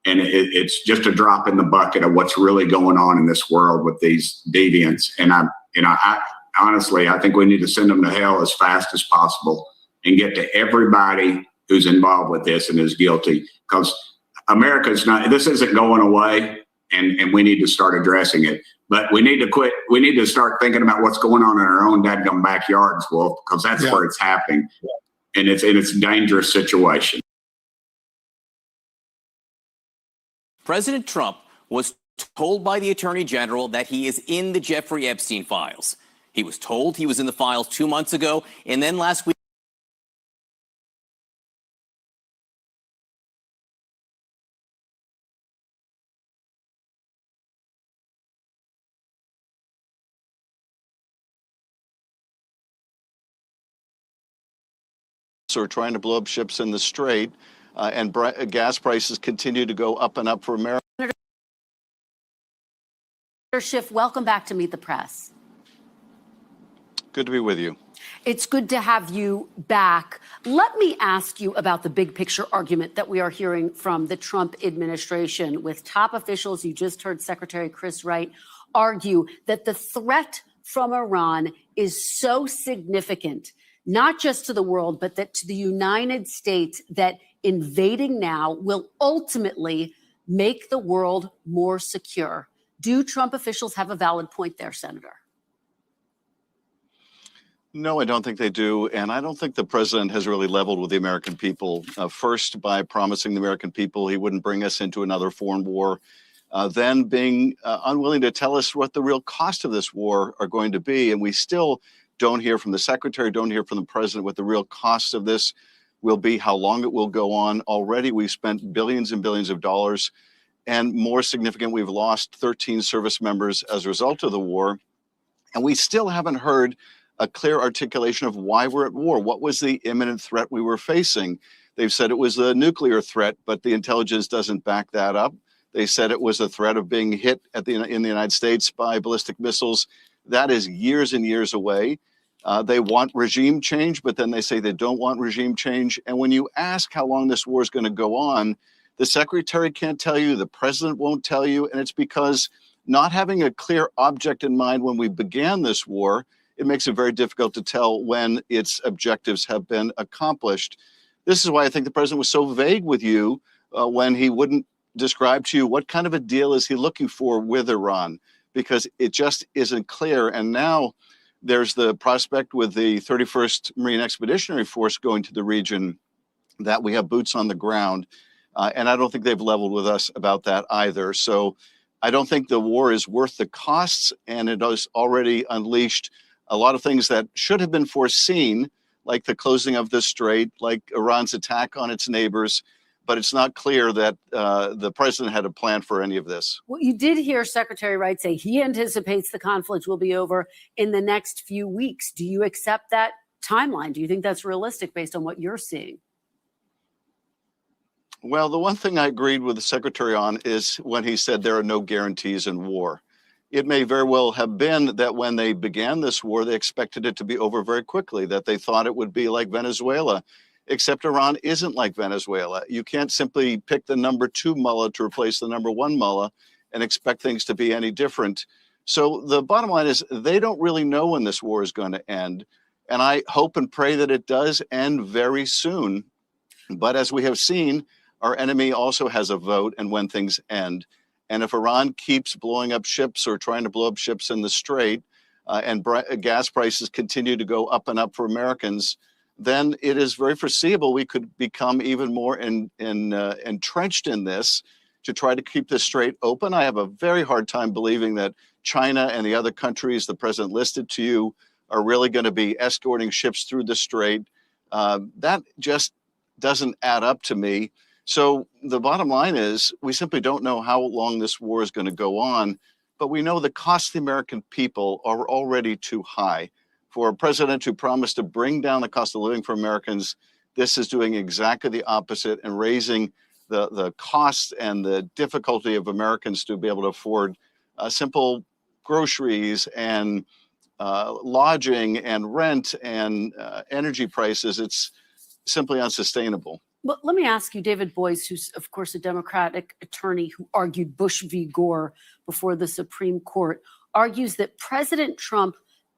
Speaker 17: And it's just a drop in the bucket of what's really going on in this world with these deviants. And I honestly, I think we need to send them to hell as fast as possible and get to everybody who's involved with this and is guilty, because this isn't going away, and we need to start addressing it. But we need to quit. We need to start thinking about what's going on in our own dadgum backyards, Wolf, because that's where it's happening. And it's a dangerous situation.
Speaker 23: President Trump was told by the Attorney General that he is in the Jeffrey Epstein files. He was told he was in the files 2 months ago, and then last week,
Speaker 20: are trying to blow up ships in the Strait, and gas prices continue to go up and up for America.
Speaker 24: Senator Schiff, welcome back to Meet the Press.
Speaker 20: Good to be with you.
Speaker 24: It's good to have you back. Let me ask you about the big picture argument that we are hearing from the Trump administration, with top officials. You just heard Secretary Chris Wright argue that the threat from Iran is so significant, not just to the world, but that to the United States, that invading now will ultimately make the world more secure. Do Trump officials have a valid point there, Senator?
Speaker 20: No, I don't think they do. And I don't think the president has really leveled with the American people. First, by promising the American people he wouldn't bring us into another foreign war. Then being unwilling to tell us what the real cost of this war are going to be. And we still don't hear from the secretary, don't hear from the president what the real cost of this will be, how long it will go on. Already we've spent billions and billions of dollars. And more significant, we've lost 13 service members as a result of the war. And we still haven't heard a clear articulation of why we're at war. What was the imminent threat we were facing? They've said it was a nuclear threat, but the intelligence doesn't back that up. They said it was a threat of being hit in the United States by ballistic missiles. That is years and years away. They want regime change, but then they say they don't want regime change. And when you ask how long this war is going to go on, the secretary can't tell you, the president won't tell you, and it's because not having a clear object in mind when we began this war, it makes it very difficult to tell when its objectives have been accomplished. This is why I think the president was so vague with you when he wouldn't describe to you what kind of a deal is he looking for with Iran, because it just isn't clear. And now There's the prospect with the 31st Marine Expeditionary Force going to the region that we have boots on the ground. And I don't think they've leveled with us about that either. So I don't think the war is worth the costs, and it has already unleashed a lot of things that should have been foreseen, like the closing of the strait, like Iran's attack on its neighbors. But it's not clear that the president had a plan for any of this.
Speaker 24: Well, you did hear Secretary Wright say he anticipates the conflict will be over in the next few weeks. Do you accept that timeline? Do you think that's realistic based on what you're seeing?
Speaker 20: Well, the one thing I agreed with the secretary on is when he said there are no guarantees in war. It may very well have been that when they began this war, they expected it to be over very quickly, that they thought it would be like Venezuela, except Iran isn't like Venezuela. You can't simply pick the number 2 mullah to replace the number 1 mullah and expect things to be any different. So the bottom line is they don't really know when this war is going to end. And I hope and pray that it does end very soon. But as we have seen, our enemy also has a vote and when things end. And if Iran keeps blowing up ships or trying to blow up ships in the Strait and gas prices continue to go up and up for Americans, then it is very foreseeable we could become even more entrenched in this to try to keep the Strait open. I have a very hard time believing that China and the other countries the president listed to you are really going to be escorting ships through the Strait. That just doesn't add up to me. So the bottom line is we simply don't know how long this war is going to go on, but we know the cost to the American people are already too high. For a president who promised to bring down the cost of living for Americans, this is doing exactly the opposite and raising the cost and the difficulty of Americans to be able to afford simple groceries and lodging and rent and energy prices. It's simply unsustainable.
Speaker 24: Well, let me ask you, David Boies, who's, of course, a Democratic attorney who argued Bush v. Gore before the Supreme Court, argues that President Trump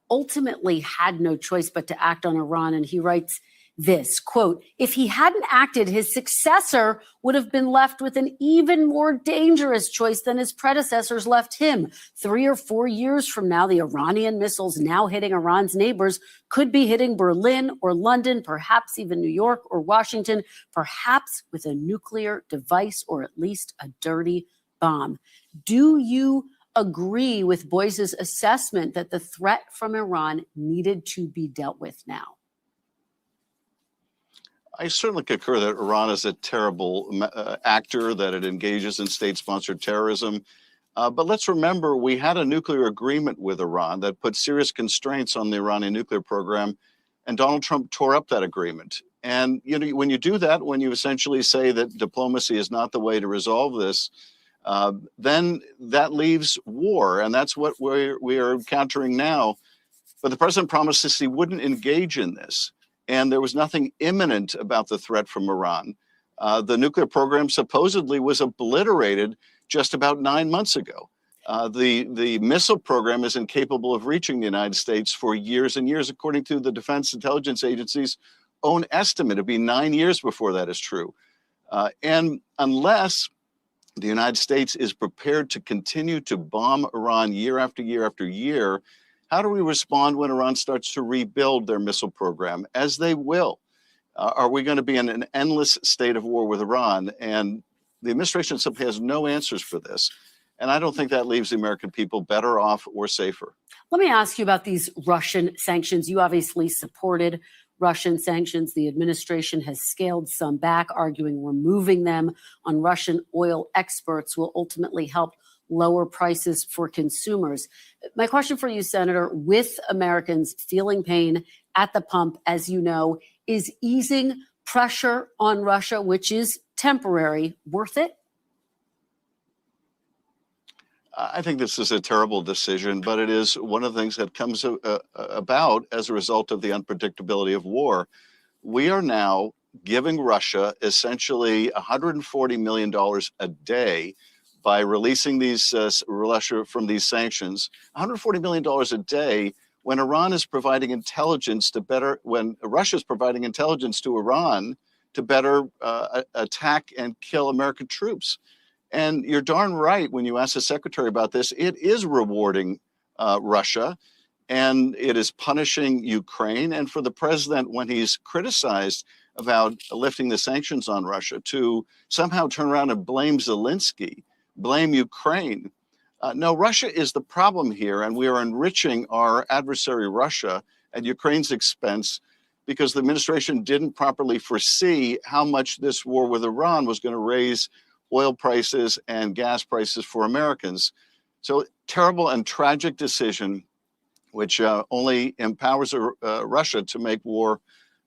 Speaker 24: ultimately had no choice but to act on Iran. And he writes this, quote, if he hadn't acted, his successor would have been left with an even more dangerous choice than his predecessors left him. 3 or 4 years from now, the Iranian missiles now hitting Iran's neighbors could be hitting Berlin or London, perhaps even New York or Washington, perhaps with a nuclear device or at least a dirty bomb. Do you agree with Boies' assessment that the threat from Iran needed to be dealt with now?
Speaker 20: I certainly concur that Iran is a terrible actor, that it engages in state-sponsored terrorism. But let's remember, we had a nuclear agreement with Iran that put serious constraints on the Iranian nuclear program, and Donald Trump tore up that agreement. And you know, when you do that, when you essentially say that diplomacy is not the way to resolve this, then that leaves war, and that's what we are encountering now. But the president promised us he wouldn't engage in this. And there was nothing imminent about the threat from Iran. The nuclear program supposedly was obliterated just about 9 months ago. The missile program is incapable of reaching the United States for years and years, according to the Defense Intelligence Agency's own estimate. It'll be 9 years before that is true. And unless the United States is prepared to continue to bomb Iran year after year after year, how do we respond when Iran starts to rebuild their missile program, as they will? Are we going to be in an endless state of war with Iran? And the administration simply has no answers for this. And I don't think that leaves the American people better off or safer.
Speaker 24: Let me ask you about these Russian sanctions. You obviously supported Russian sanctions. The administration has scaled some back, arguing removing them on Russian oil exports will ultimately help lower prices for consumers. My question for you, Senator, with Americans feeling pain at the pump, as you know, is easing pressure on Russia, which is temporary, worth it?
Speaker 20: I think this is a terrible decision, but it is one of the things that comes about as a result of the unpredictability of war. We are now giving Russia essentially $140 million a day by releasing these Russia from these sanctions, $140 million a day when Iran is providing intelligence to better, when Russia is providing intelligence to Iran to better attack and kill American troops. And you're darn right when you ask the secretary about this, it is rewarding Russia. and it is punishing Ukraine. And for the president, when he's criticized about lifting the sanctions on Russia, to somehow turn around and blame Zelensky, blame Ukraine. No, Russia is the problem here, and we are enriching our adversary Russia at Ukraine's expense because the administration didn't properly foresee how much this war with Iran was going to raise oil prices and gas prices for Americans. So terrible and tragic decision, which only empowers Russia to make war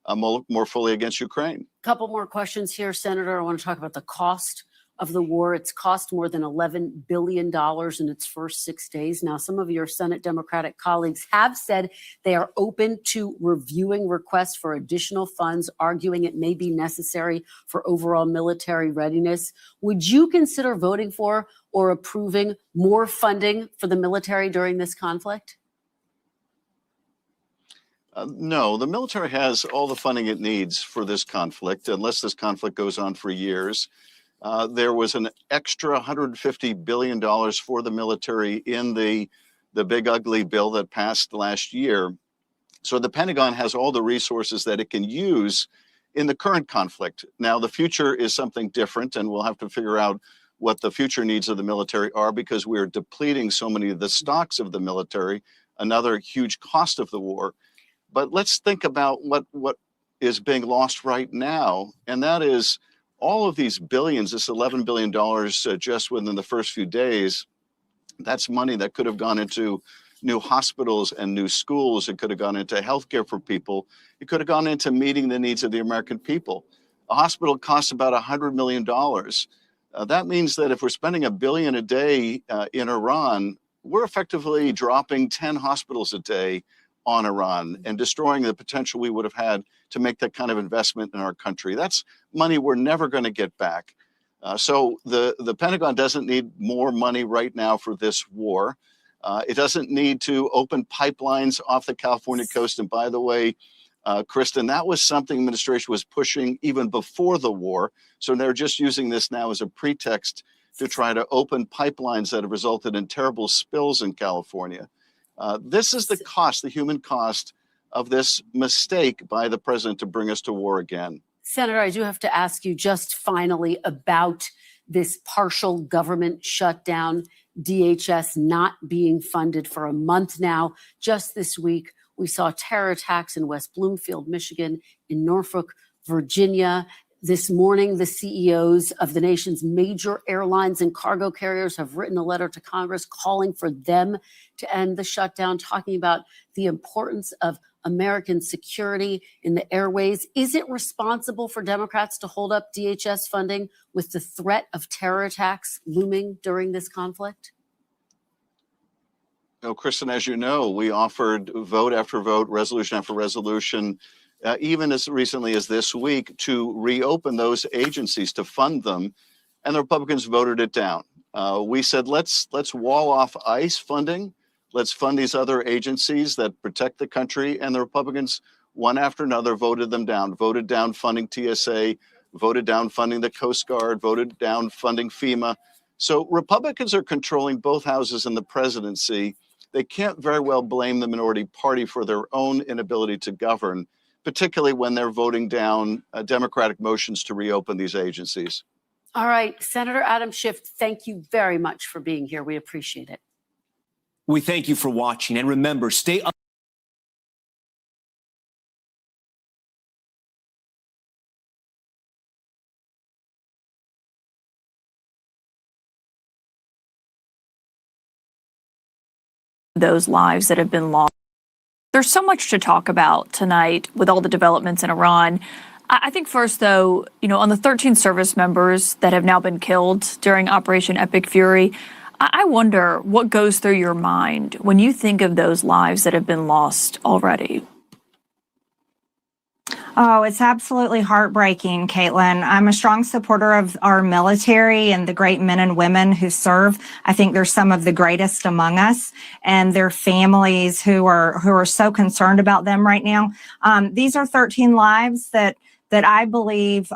Speaker 20: more fully against Ukraine.
Speaker 24: Couple more questions here, Senator. I want to talk about the cost of the war. It's cost more than $11 billion in its first 6 days. Now, some of your Senate Democratic colleagues have said they are open to reviewing requests for additional funds, arguing it may be necessary for overall military readiness. Would you consider voting for or approving more funding for the military during this conflict?
Speaker 20: No, the military has all the funding it needs for this conflict, unless this conflict goes on for years. There was an extra $150 billion for the military in the big ugly bill that passed last year. So the Pentagon has all the resources that it can use in the current conflict. Now, the future is something different, and we'll have to figure out what the future needs of the military are, because we're depleting so many of the stocks of the military, another huge cost of the war. But let's think about what is being lost right now, and that is all of these billions, this $11 billion just within the first few days. That's money that could have gone into new hospitals and new schools. It could have gone into healthcare for people. It could have gone into meeting the needs of the American people. A hospital costs about $100 million. That means that if we're spending $1 billion a day in Iran, we're effectively dropping 10 hospitals a day on Iran and destroying the potential we would have had to make that kind of investment in our country. That's money we're never going to get back. So the Pentagon doesn't need more money right now for this war. It doesn't need to open pipelines off the California coast. And by the way, Kristen, that was something the administration was pushing even before the war. So they're just using this now as a pretext to try to open pipelines that have resulted in terrible spills in California. This is the cost, the human cost of this mistake by the president to bring us to war again.
Speaker 24: Senator, I do have to ask you just finally about this partial government shutdown, DHS not being funded for a month now. Just this week, we saw terror attacks in West Bloomfield, Michigan, in Norfolk, Virginia. This morning, the CEOs of the nation's major airlines and cargo carriers have written a letter to Congress calling for them to end the shutdown, talking about the importance of American security in the airways. Is it responsible for Democrats to hold up DHS funding with the threat of terror attacks looming during this conflict?
Speaker 20: No, Kristen, as you know, we offered vote after vote, resolution after resolution, even as recently as this week, to reopen those agencies, to fund them, and the Republicans voted it down. We said, let's wall off ICE funding. Let's fund these other agencies that protect the country. And the Republicans, one after another, voted them down, voted down funding TSA, voted down funding the Coast Guard, voted down funding FEMA. So Republicans are controlling both houses in the presidency. They can't very well blame the minority party for their own inability to govern, particularly when they're voting down Democratic motions to reopen these agencies.
Speaker 24: All right, Senator Adam Schiff, thank you very much for being here. We appreciate it.
Speaker 5: We thank you for watching, and remember, stay up.
Speaker 14: Those lives that have been lost. There's so much to talk about tonight with all the developments in Iran. I think first, though, on the 13 service members that have now been killed during Operation Epic Fury, I wonder what goes through your mind when you think of those lives that have been lost already.
Speaker 19: Oh, it's absolutely heartbreaking, Caitlin. I'm a strong supporter of our military and the great men and women who serve. I think they're some of the greatest among us, and their families who are so concerned about them right now. These are 13 lives that I believe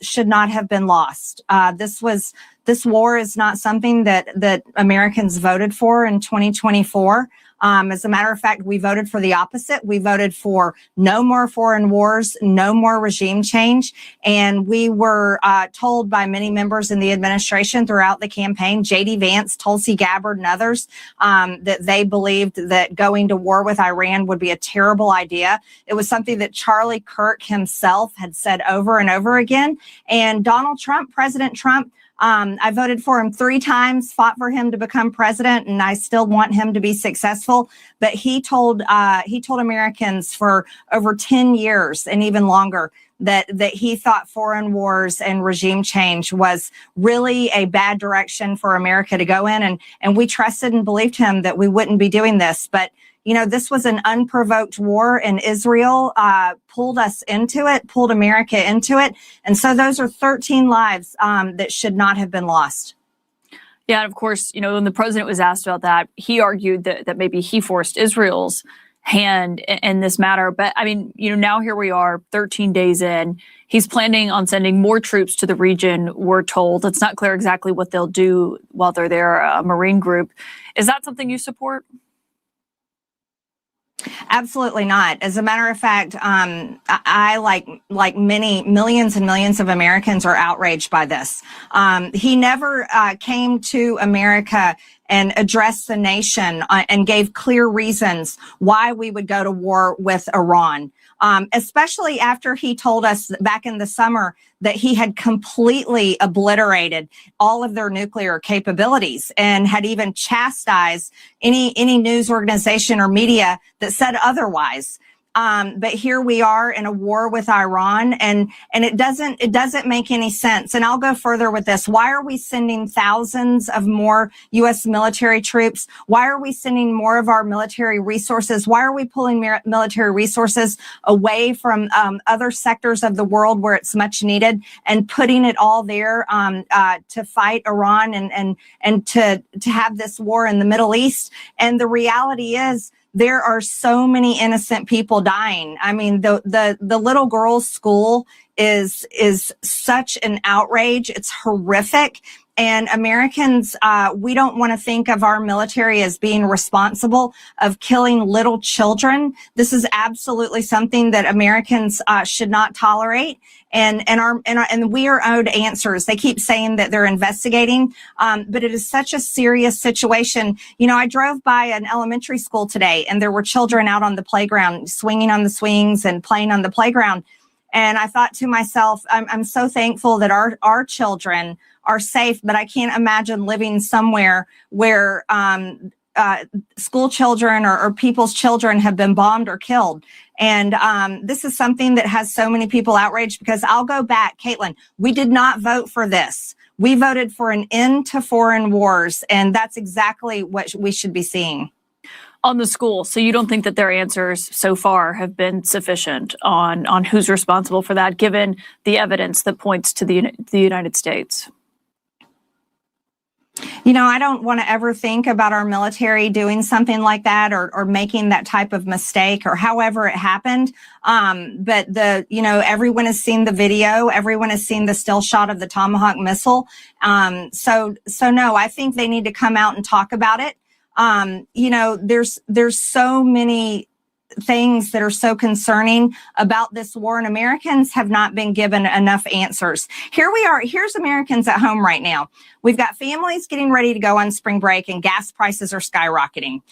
Speaker 19: should not have been lost. This war is not something that Americans voted for in 2024. As a matter of fact, we voted for the opposite. We voted for no more foreign wars, no more regime change. And we were told by many members in the administration throughout the campaign, J.D. Vance, Tulsi Gabbard, and others, that they believed that going to war with Iran would be a terrible idea. It was something that Charlie Kirk himself had said over and over again. And Donald Trump, President Trump, I voted for him 3 times, fought for him to become president, and I still want him to be successful. But he told Americans for over 10 years and even longer that he thought foreign wars and regime change was really a bad direction for America to go in. And we trusted and believed him that we wouldn't be doing this. But this was an unprovoked war, and Israel pulled us into it, pulled America into it. And so those are 13 lives that should not have been lost.
Speaker 14: Yeah, and of course, when the president was asked about that, he argued that maybe he forced Israel's hand in this matter. But I mean, now here we are 13 days in. He's planning on sending more troops to the region, we're told. It's not clear exactly what they'll do while they're there, a Marine group. Is that something you support?
Speaker 19: Absolutely not. As a matter of fact, I like many millions and millions of Americans are outraged by this. He never came to America and addressed the nation and gave clear reasons why we would go to war with Iran. Especially after he told us back in the summer that he had completely obliterated all of their nuclear capabilities and had even chastised any news organization or media that said otherwise. But here we are in a war with Iran, and it doesn't make any sense. And I'll go further with this. Why are we sending thousands of more U.S. military troops? Why are we sending more of our military resources? Why are we pulling military resources away from other sectors of the world where it's much needed and putting it all there to fight Iran and to have this war in the Middle East? And the reality is, there are so many innocent people dying. I mean, the little girl's school is such an outrage. It's horrific. And Americans, we don't want to think of our military as being responsible of killing little children. This is absolutely something that Americans should not tolerate. And we are owed answers. They keep saying that they're investigating, but it is such a serious situation. I drove by an elementary school today, and there were children out on the playground, swinging on the swings and playing on the playground. And I thought to myself, I'm so thankful that our children are safe, but I can't imagine living somewhere where school children or people's children have been bombed or killed. And this is something that has so many people outraged, because I'll go back, Caitlin, we did not vote for this. We voted for an end to foreign wars, and that's exactly what we should be seeing.
Speaker 14: On the school, so you don't think that their answers so far have been sufficient on who's responsible for that, given the evidence that points to the United States?
Speaker 19: I don't want to ever think about our military doing something like that or making that type of mistake or however it happened. But everyone has seen the video. Everyone has seen the still shot of the Tomahawk missile. So no, I think they need to come out and talk about it. There's so many things that are so concerning about this war, and Americans have not been given enough answers. Here we are. Here's Americans at home right now. We've got families getting ready to go on spring break, and gas prices are skyrocketing.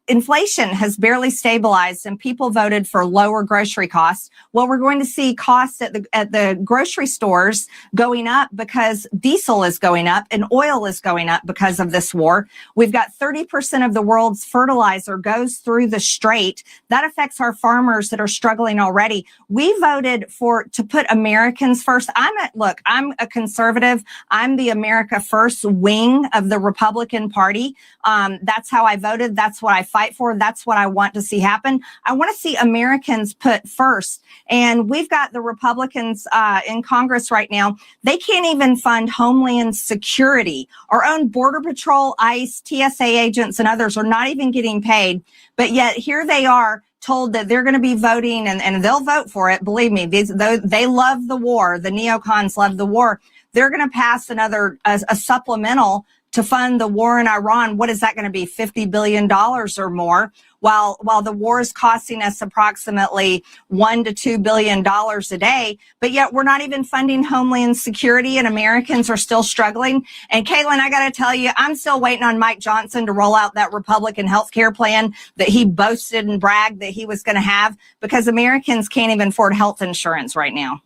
Speaker 19: Inflation has barely stabilized, and people voted for lower grocery costs. Well, we're going to see costs at the grocery stores going up because diesel is going up and oil is going up because of this war. We've got 30% of the world's fertilizer goes through the strait. That affects our farmers that are struggling already. We voted to put Americans first. I'm a conservative. I'm the America First wing of the Republican Party. That's how I voted. That's what I fight for. That's what I want to see happen. I want to see Americans put first. And we've got the Republicans in Congress right now. They can't even fund Homeland Security. Our own Border Patrol, ICE, TSA agents, and others are not even getting paid. But yet here they are, told that they're going to be voting, and they'll vote for it. Believe me, they love the war. The neocons love the war. They're going to pass a supplemental to fund the war in Iran. What is that going to be? $50 billion or more, while the war is costing us approximately $1 to $2 billion a day. But yet we're not even funding Homeland Security, and Americans are still struggling. And Caitlin, I got to tell you, I'm still waiting on Mike Johnson to roll out that Republican health care plan that he boasted and bragged that he was going to have, because Americans can't even afford health insurance right now.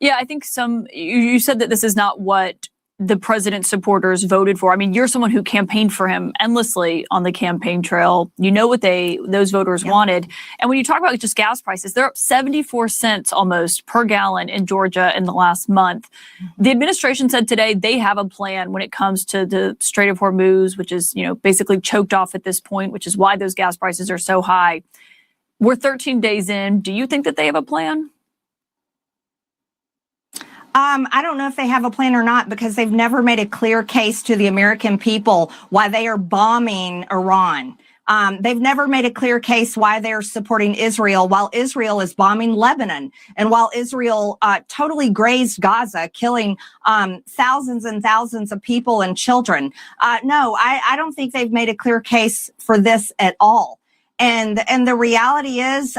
Speaker 14: Yeah, I think you said that this is not what the president's supporters voted for. I mean, you're someone who campaigned for him endlessly on the campaign trail. You know what those voters wanted. And when you talk about just gas prices, they're up 74 cents almost per gallon in Georgia in the last month. The administration said today they have a plan when it comes to the Strait of Hormuz, which is, basically choked off at this point, which is why those gas prices are so high. We're 13 days in. Do you think that they have a plan?
Speaker 19: I don't know if they have a plan or not, because they've never made a clear case to the American people why they are bombing Iran. They've never made a clear case why they're supporting Israel while Israel is bombing Lebanon, and while Israel totally grazed Gaza, killing thousands and thousands of people and children. No, I don't think they've made a clear case for this at all. And the reality is,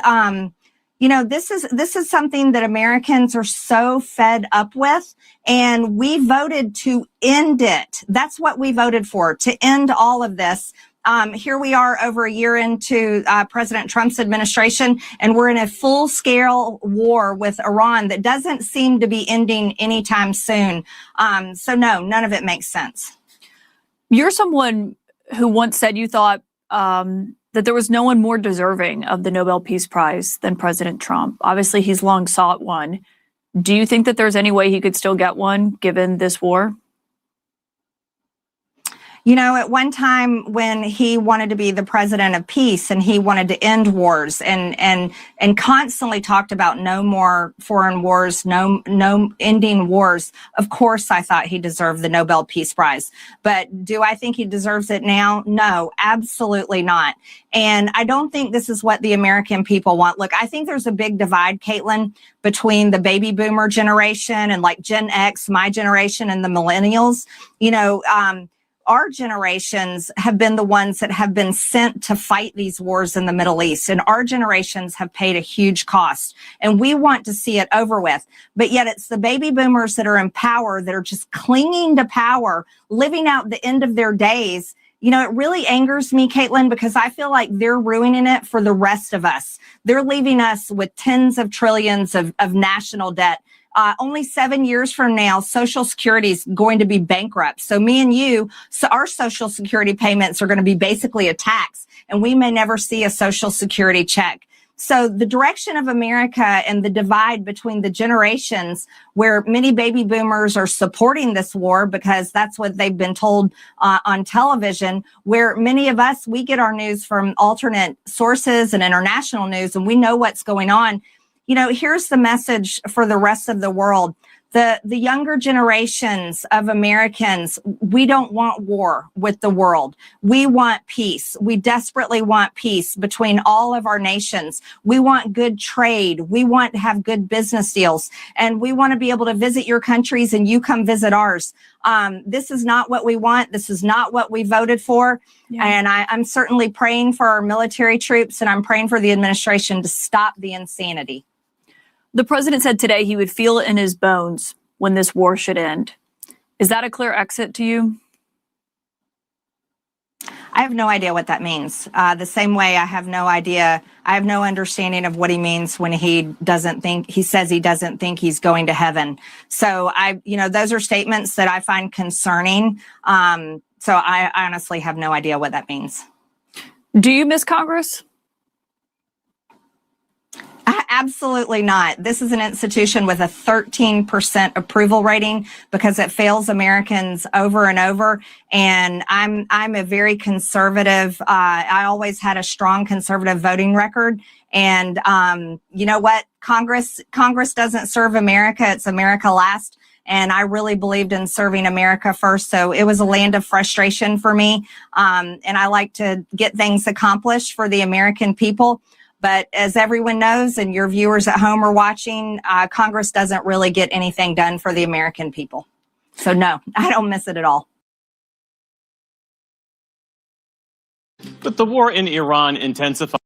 Speaker 19: this is something that Americans are so fed up with, and we voted to end it. That's what we voted for, to end all of this. Here we are over a year into President Trump's administration, and we're in a full-scale war with Iran that doesn't seem to be ending anytime soon. So no, none of it makes sense.
Speaker 14: You're someone who once said you thought that there was no one more deserving of the Nobel Peace Prize than President Trump. Obviously, he's long sought one. Do you think that there's any way he could still get one given this war?
Speaker 19: At one time when he wanted to be the president of peace and he wanted to end wars and constantly talked about no more foreign wars, no ending wars, of course I thought he deserved the Nobel Peace Prize. But do I think he deserves it now? No, absolutely not. And I don't think this is what the American people want. Look, I think there's a big divide, Caitlin, between the baby boomer generation and like Gen X, my generation, and the millennials. Our generations have been the ones that have been sent to fight these wars in the Middle East, and our generations have paid a huge cost, and we want to see it over with. But yet it's the baby boomers that are in power that are just clinging to power, living out the end of their days. It really angers me, Caitlin, because I feel like they're ruining it for the rest of us. They're leaving us with tens of trillions of national debt. Only 7 years from now, Social Security is going to be bankrupt. So me and you, our Social Security payments are going to be basically a tax, and we may never see a Social Security check. So the direction of America and the divide between the generations, where many baby boomers are supporting this war because that's what they've been told on television, where many of us, we get our news from alternate sources and international news, and we know what's going on. Here's the message for the rest of the world. The younger generations of Americans, we don't want war with the world. We want peace. We desperately want peace between all of our nations. We want good trade. We want to have good business deals. And we want to be able to visit your countries and you come visit ours. This is not what we want. This is not what we voted for. Yeah. And I'm certainly praying for our military troops, and I'm praying for the administration to stop the insanity.
Speaker 14: The president said today he would feel it in his bones when this war should end. Is that a clear exit to you?
Speaker 19: I have no idea what that means. The same way I have no understanding of what he means when he says he doesn't think he's going to heaven. So those are statements that I find concerning. So I honestly have no idea what that means.
Speaker 14: Do you miss Congress?
Speaker 19: Absolutely not. This is an institution with a 13% approval rating because it fails Americans over and over. And I'm a very conservative. I always had a strong conservative voting record. And you know what? Congress doesn't serve America. It's America last. And I really believed in serving America first. So it was a land of frustration for me. And I like to get things accomplished for the American people. But as everyone knows, and your viewers at home are watching, Congress doesn't really get anything done for the American people. So no, I don't miss it at all.
Speaker 7: But the war in Iran intensified.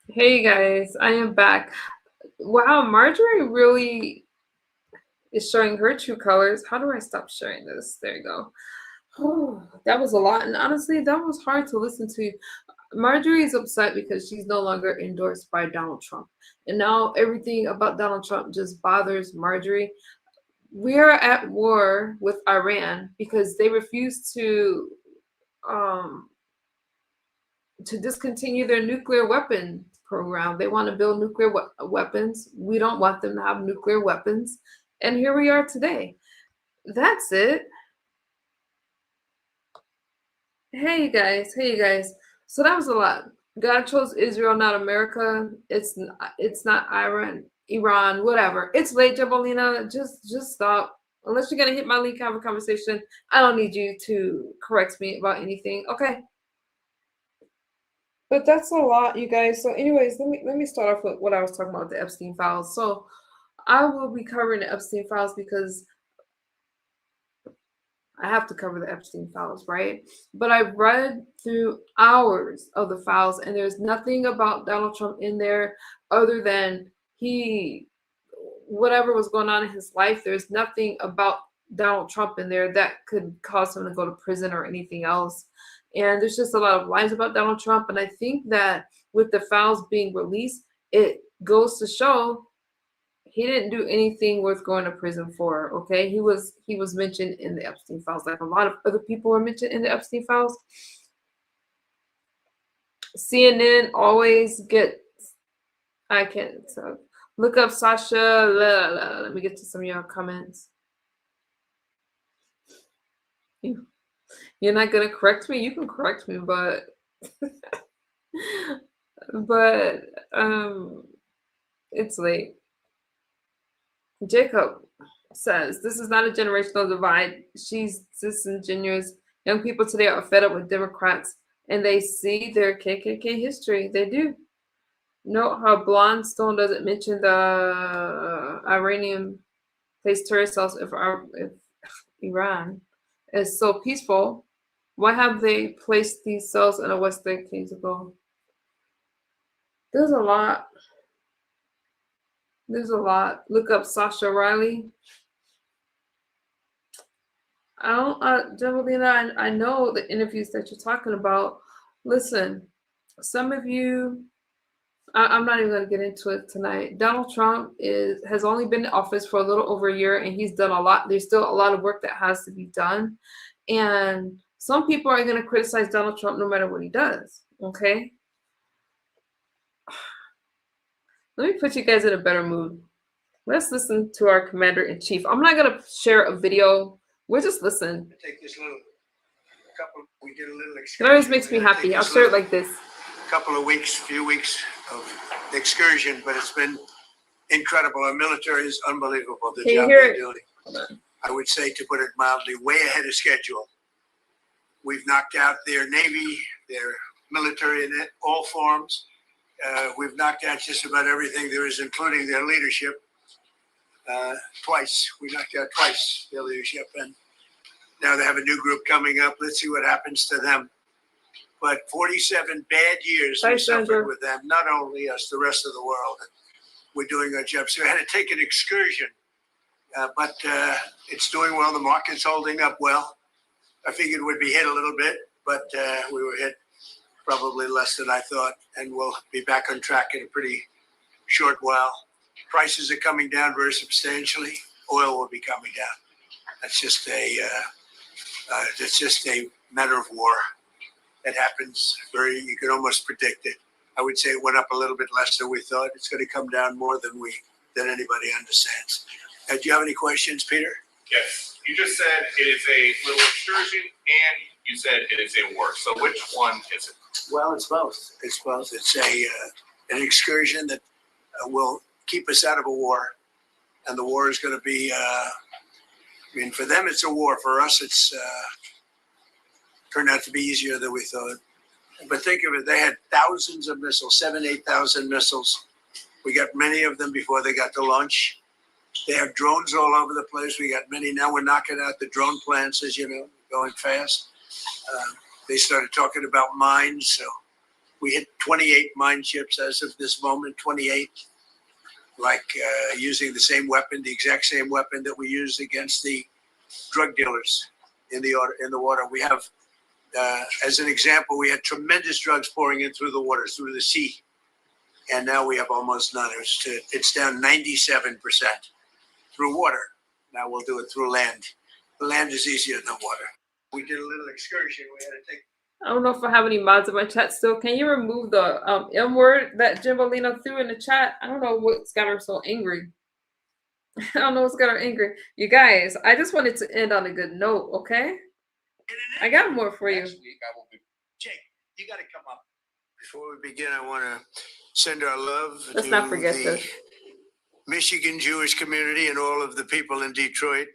Speaker 8: Hey guys, I am back. Wow, Marjorie really is showing her true colors. How do I stop sharing this? There you go. Oh, that was a lot. And honestly, that was hard to listen to. Marjorie is upset because she's no longer endorsed by Donald Trump. And now everything about Donald Trump just bothers Marjorie. We are at war with Iran because they refuse to discontinue their nuclear weapon program. They want to build nuclear weapons. We don't want them to have nuclear weapons. And here we are today. That's it. Hey guys, So that was a lot. God chose Israel, not America. It's not Iran, whatever. It's late, Jabalina. Just stop. Unless you're gonna hit my link, have a conversation. I don't need you to correct me about anything. Okay. But that's a lot, you guys. So anyways, let me start off with what I was talking about, the Epstein files. So I will be covering the Epstein files because I have to cover the Epstein files, right? But I've read through hours of the files, and there's nothing about Donald Trump in there other than whatever was going on in his life. There's nothing about Donald Trump in there that could cause him to go to prison or anything else. And there's just a lot of lies about Donald Trump. And I think that with the files being released, it goes to show he didn't do anything worth going to prison for. Okay, he was mentioned in the Epstein files, like a lot of other people were mentioned in the Epstein files. CNN always gets. I can't look up Sasha. Let me get to some of your comments. You're not gonna correct me. You can correct me, but it's late. Jacob says, this is not a generational divide. She's disingenuous. Young people today are fed up with Democrats and they see their KKK history. They do. Note how Blonde Stone doesn't mention the Iranian placed terrorist cells if Iran is so peaceful. Why have they placed these cells in a West decades ago? There's a lot. Look up Sasha Riley. Javelina, I know the interviews that you're talking about. Listen, some of you, I'm not even going to get into it tonight. Donald Trump has only been in office for a little over a year, and he's done a lot. There's still a lot of work that has to be done. And some people are going to criticize Donald Trump no matter what he does, okay? Let me put you guys in a better mood. Let's listen to our commander-in-chief. I'm not going to share a video. We'll just listen.
Speaker 3: Take this little we did a little
Speaker 8: It always makes me happy. I'll share it like this.
Speaker 3: Few weeks of excursion, but it's been incredible. Our military is unbelievable. The job they're doing. I would say, to put it mildly, way ahead of schedule. We've knocked out their Navy, their military in all forms. We've knocked out just about everything there is, including their leadership. Twice. We knocked out twice their leadership. And now they have a new group coming up. Let's see what happens to them. But 47 bad years we suffered with them, not only us, the rest of the world. We're doing our job. So we had to take an excursion, but it's doing well. The market's holding up well. I figured we'd be hit a little bit, but we were hit probably less than I thought, and we'll be back on track in a pretty short while. Prices are coming down very substantially. Oil will be coming down. That's just a matter of war. It happens you can almost predict it. I would say it went up a little bit less than we thought. It's going to come down more than anybody understands. Do you have any questions, Peter?
Speaker 21: Yes. You just said it is a little excursion, and you said it is a war. So which one is it?
Speaker 3: Well, it's both. It's both. It's an excursion that will keep us out of a war, and the war is going to be I mean, for them, it's a war. For us, it's turned out to be easier than we thought. But think of it, they had thousands of missiles, 8,000 missiles. We got many of them before they got to launch. They have drones all over the place. We got many. Now we're knocking out the drone plants, as you know, going fast. They started talking about mines. So we hit 28 mine ships as of this moment, 28. Like using the same weapon, the exact same weapon that we used against the drug dealers in the water. We have, as an example, we had tremendous drugs pouring in through the waters, through the sea. And now we have almost none. It's down 97% through water. Now we'll do it through land. The land is easier than water. We did a little excursion. We had to take.
Speaker 8: I don't know if I have any mods in my chat still. Can you remove the M word that Jimbolina threw in the chat? I don't know what's got her so angry. I don't know what's got her angry. You guys, I just wanted to end on a good note, okay? I got more for you.
Speaker 3: Jake, you got to come up. Before we begin, I want to send our love
Speaker 8: Let's
Speaker 3: to
Speaker 8: not forget
Speaker 3: the
Speaker 8: this.
Speaker 3: Michigan Jewish community and all of the people in Detroit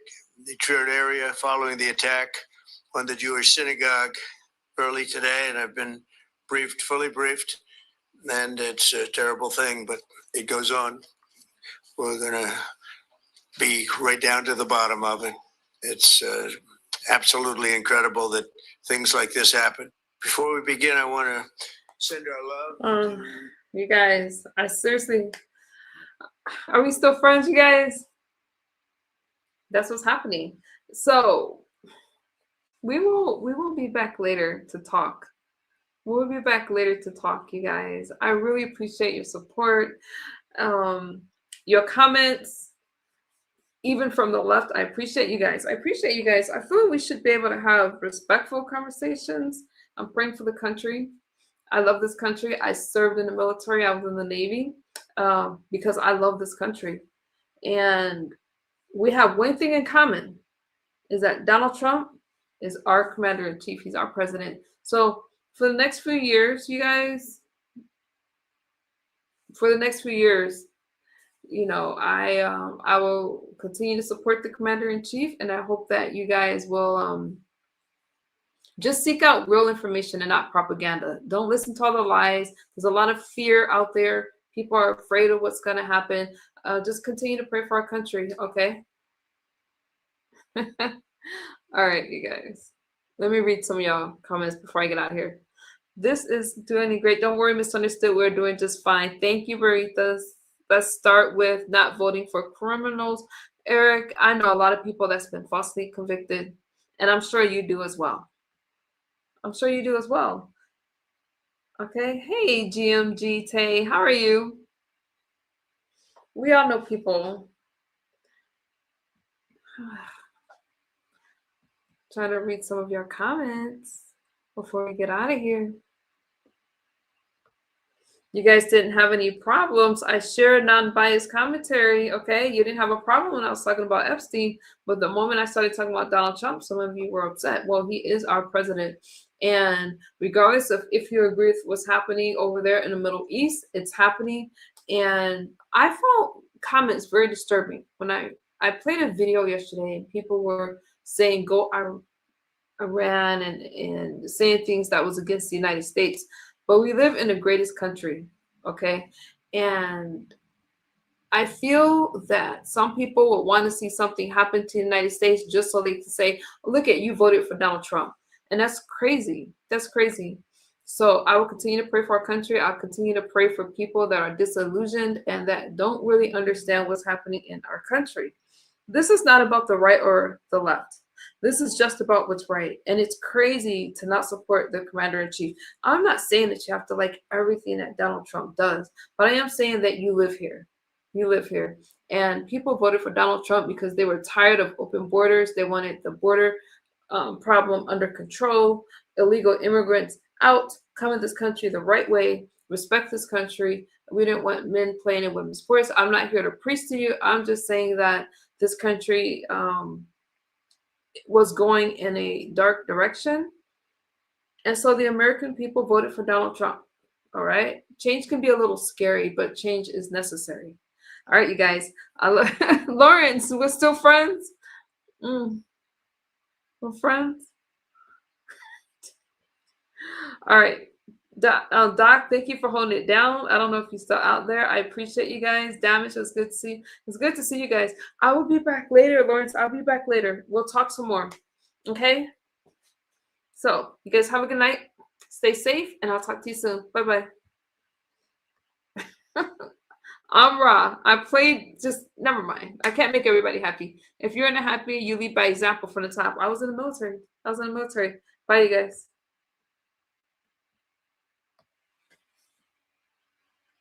Speaker 3: area following the attack on the Jewish synagogue early today. And I've been briefed, fully briefed. And it's a terrible thing, but it goes on. We're going to be right down to the bottom of it. It's absolutely incredible that things like this happen. Before we begin, I want to send our love.
Speaker 8: You guys, I seriously, are we still friends, you guys? That's what's happening. So we will be back later to talk. We'll be back later to talk, you guys. I really appreciate your support, your comments, even from the left. I appreciate you guys. I appreciate you guys. I feel like we should be able to have respectful conversations. I'm praying for the country. I love this country. I served in the military. I was in the Navy because I love this country. And we have one thing in common, is that Donald Trump is our commander-in-chief. He's our president. So for the next few years, you guys, you know, I will continue to support the commander-in-chief, and I hope that you guys will just seek out real information and not propaganda. Don't listen to all the lies. There's a lot of fear out there. People are afraid of what's going to happen. Just continue to pray for our country, okay? All right, you guys. Let me read some of y'all comments before I get out of here. This is doing great. Don't worry, misunderstood. We're doing just fine. Thank you, Veritas. Let's start with not voting for criminals. Eric, I know a lot of people that's been falsely convicted, and I'm sure you do as well. I'm sure you do as well. Okay. Hey, GMG Tay, how are you? We all know people. Trying to read some of your comments before we get out of here. You guys didn't have any problems. I shared non-biased commentary, okay? You didn't have a problem when I was talking about Epstein, but the moment I started talking about Donald Trump, some of you were upset. Well, he is our president. And regardless of if you agree with what's happening over there in the Middle East, it's happening. And I found comments very disturbing. When I played a video yesterday and people were saying, go Iran and saying things that was against the United States. But we live in the greatest country, okay? And I feel that some people would want to see something happen to the United States just so they can say, look at you voted for Donald Trump. And that's crazy. That's crazy. So I will continue to pray for our country. I'll continue to pray for people that are disillusioned and that don't really understand what's happening in our country. This is not about the right or the left. This is just about what's right. And it's crazy to not support the commander-in-chief. I'm not saying that you have to like everything that Donald Trump does, but I am saying that you live here. You live here. And people voted for Donald Trump because they were tired of open borders. They wanted the border problem under control, illegal immigrants out, come in this country the right way, respect this country. We didn't want men playing in women's sports. I'm not here to preach to you. I'm just saying that this country was going in a dark direction. And so the American people voted for Donald Trump. All right. Change can be a little scary, but change is necessary. All right, you guys. Lawrence, we're still friends. We're friends. All right. Doc, thank you for holding it down. I don't know if you're still out there. I appreciate you guys. Damage, it's good to see you. It's good to see you guys. I will be back later, Lawrence. I'll be back later. We'll talk some more. Okay? So, you guys have a good night. Stay safe, and I'll talk to you soon. Bye-bye. I'm Ra. I played just, never mind. I can't make everybody happy. If you're not happy, you lead by example from the top. I was in the military. Bye, you guys.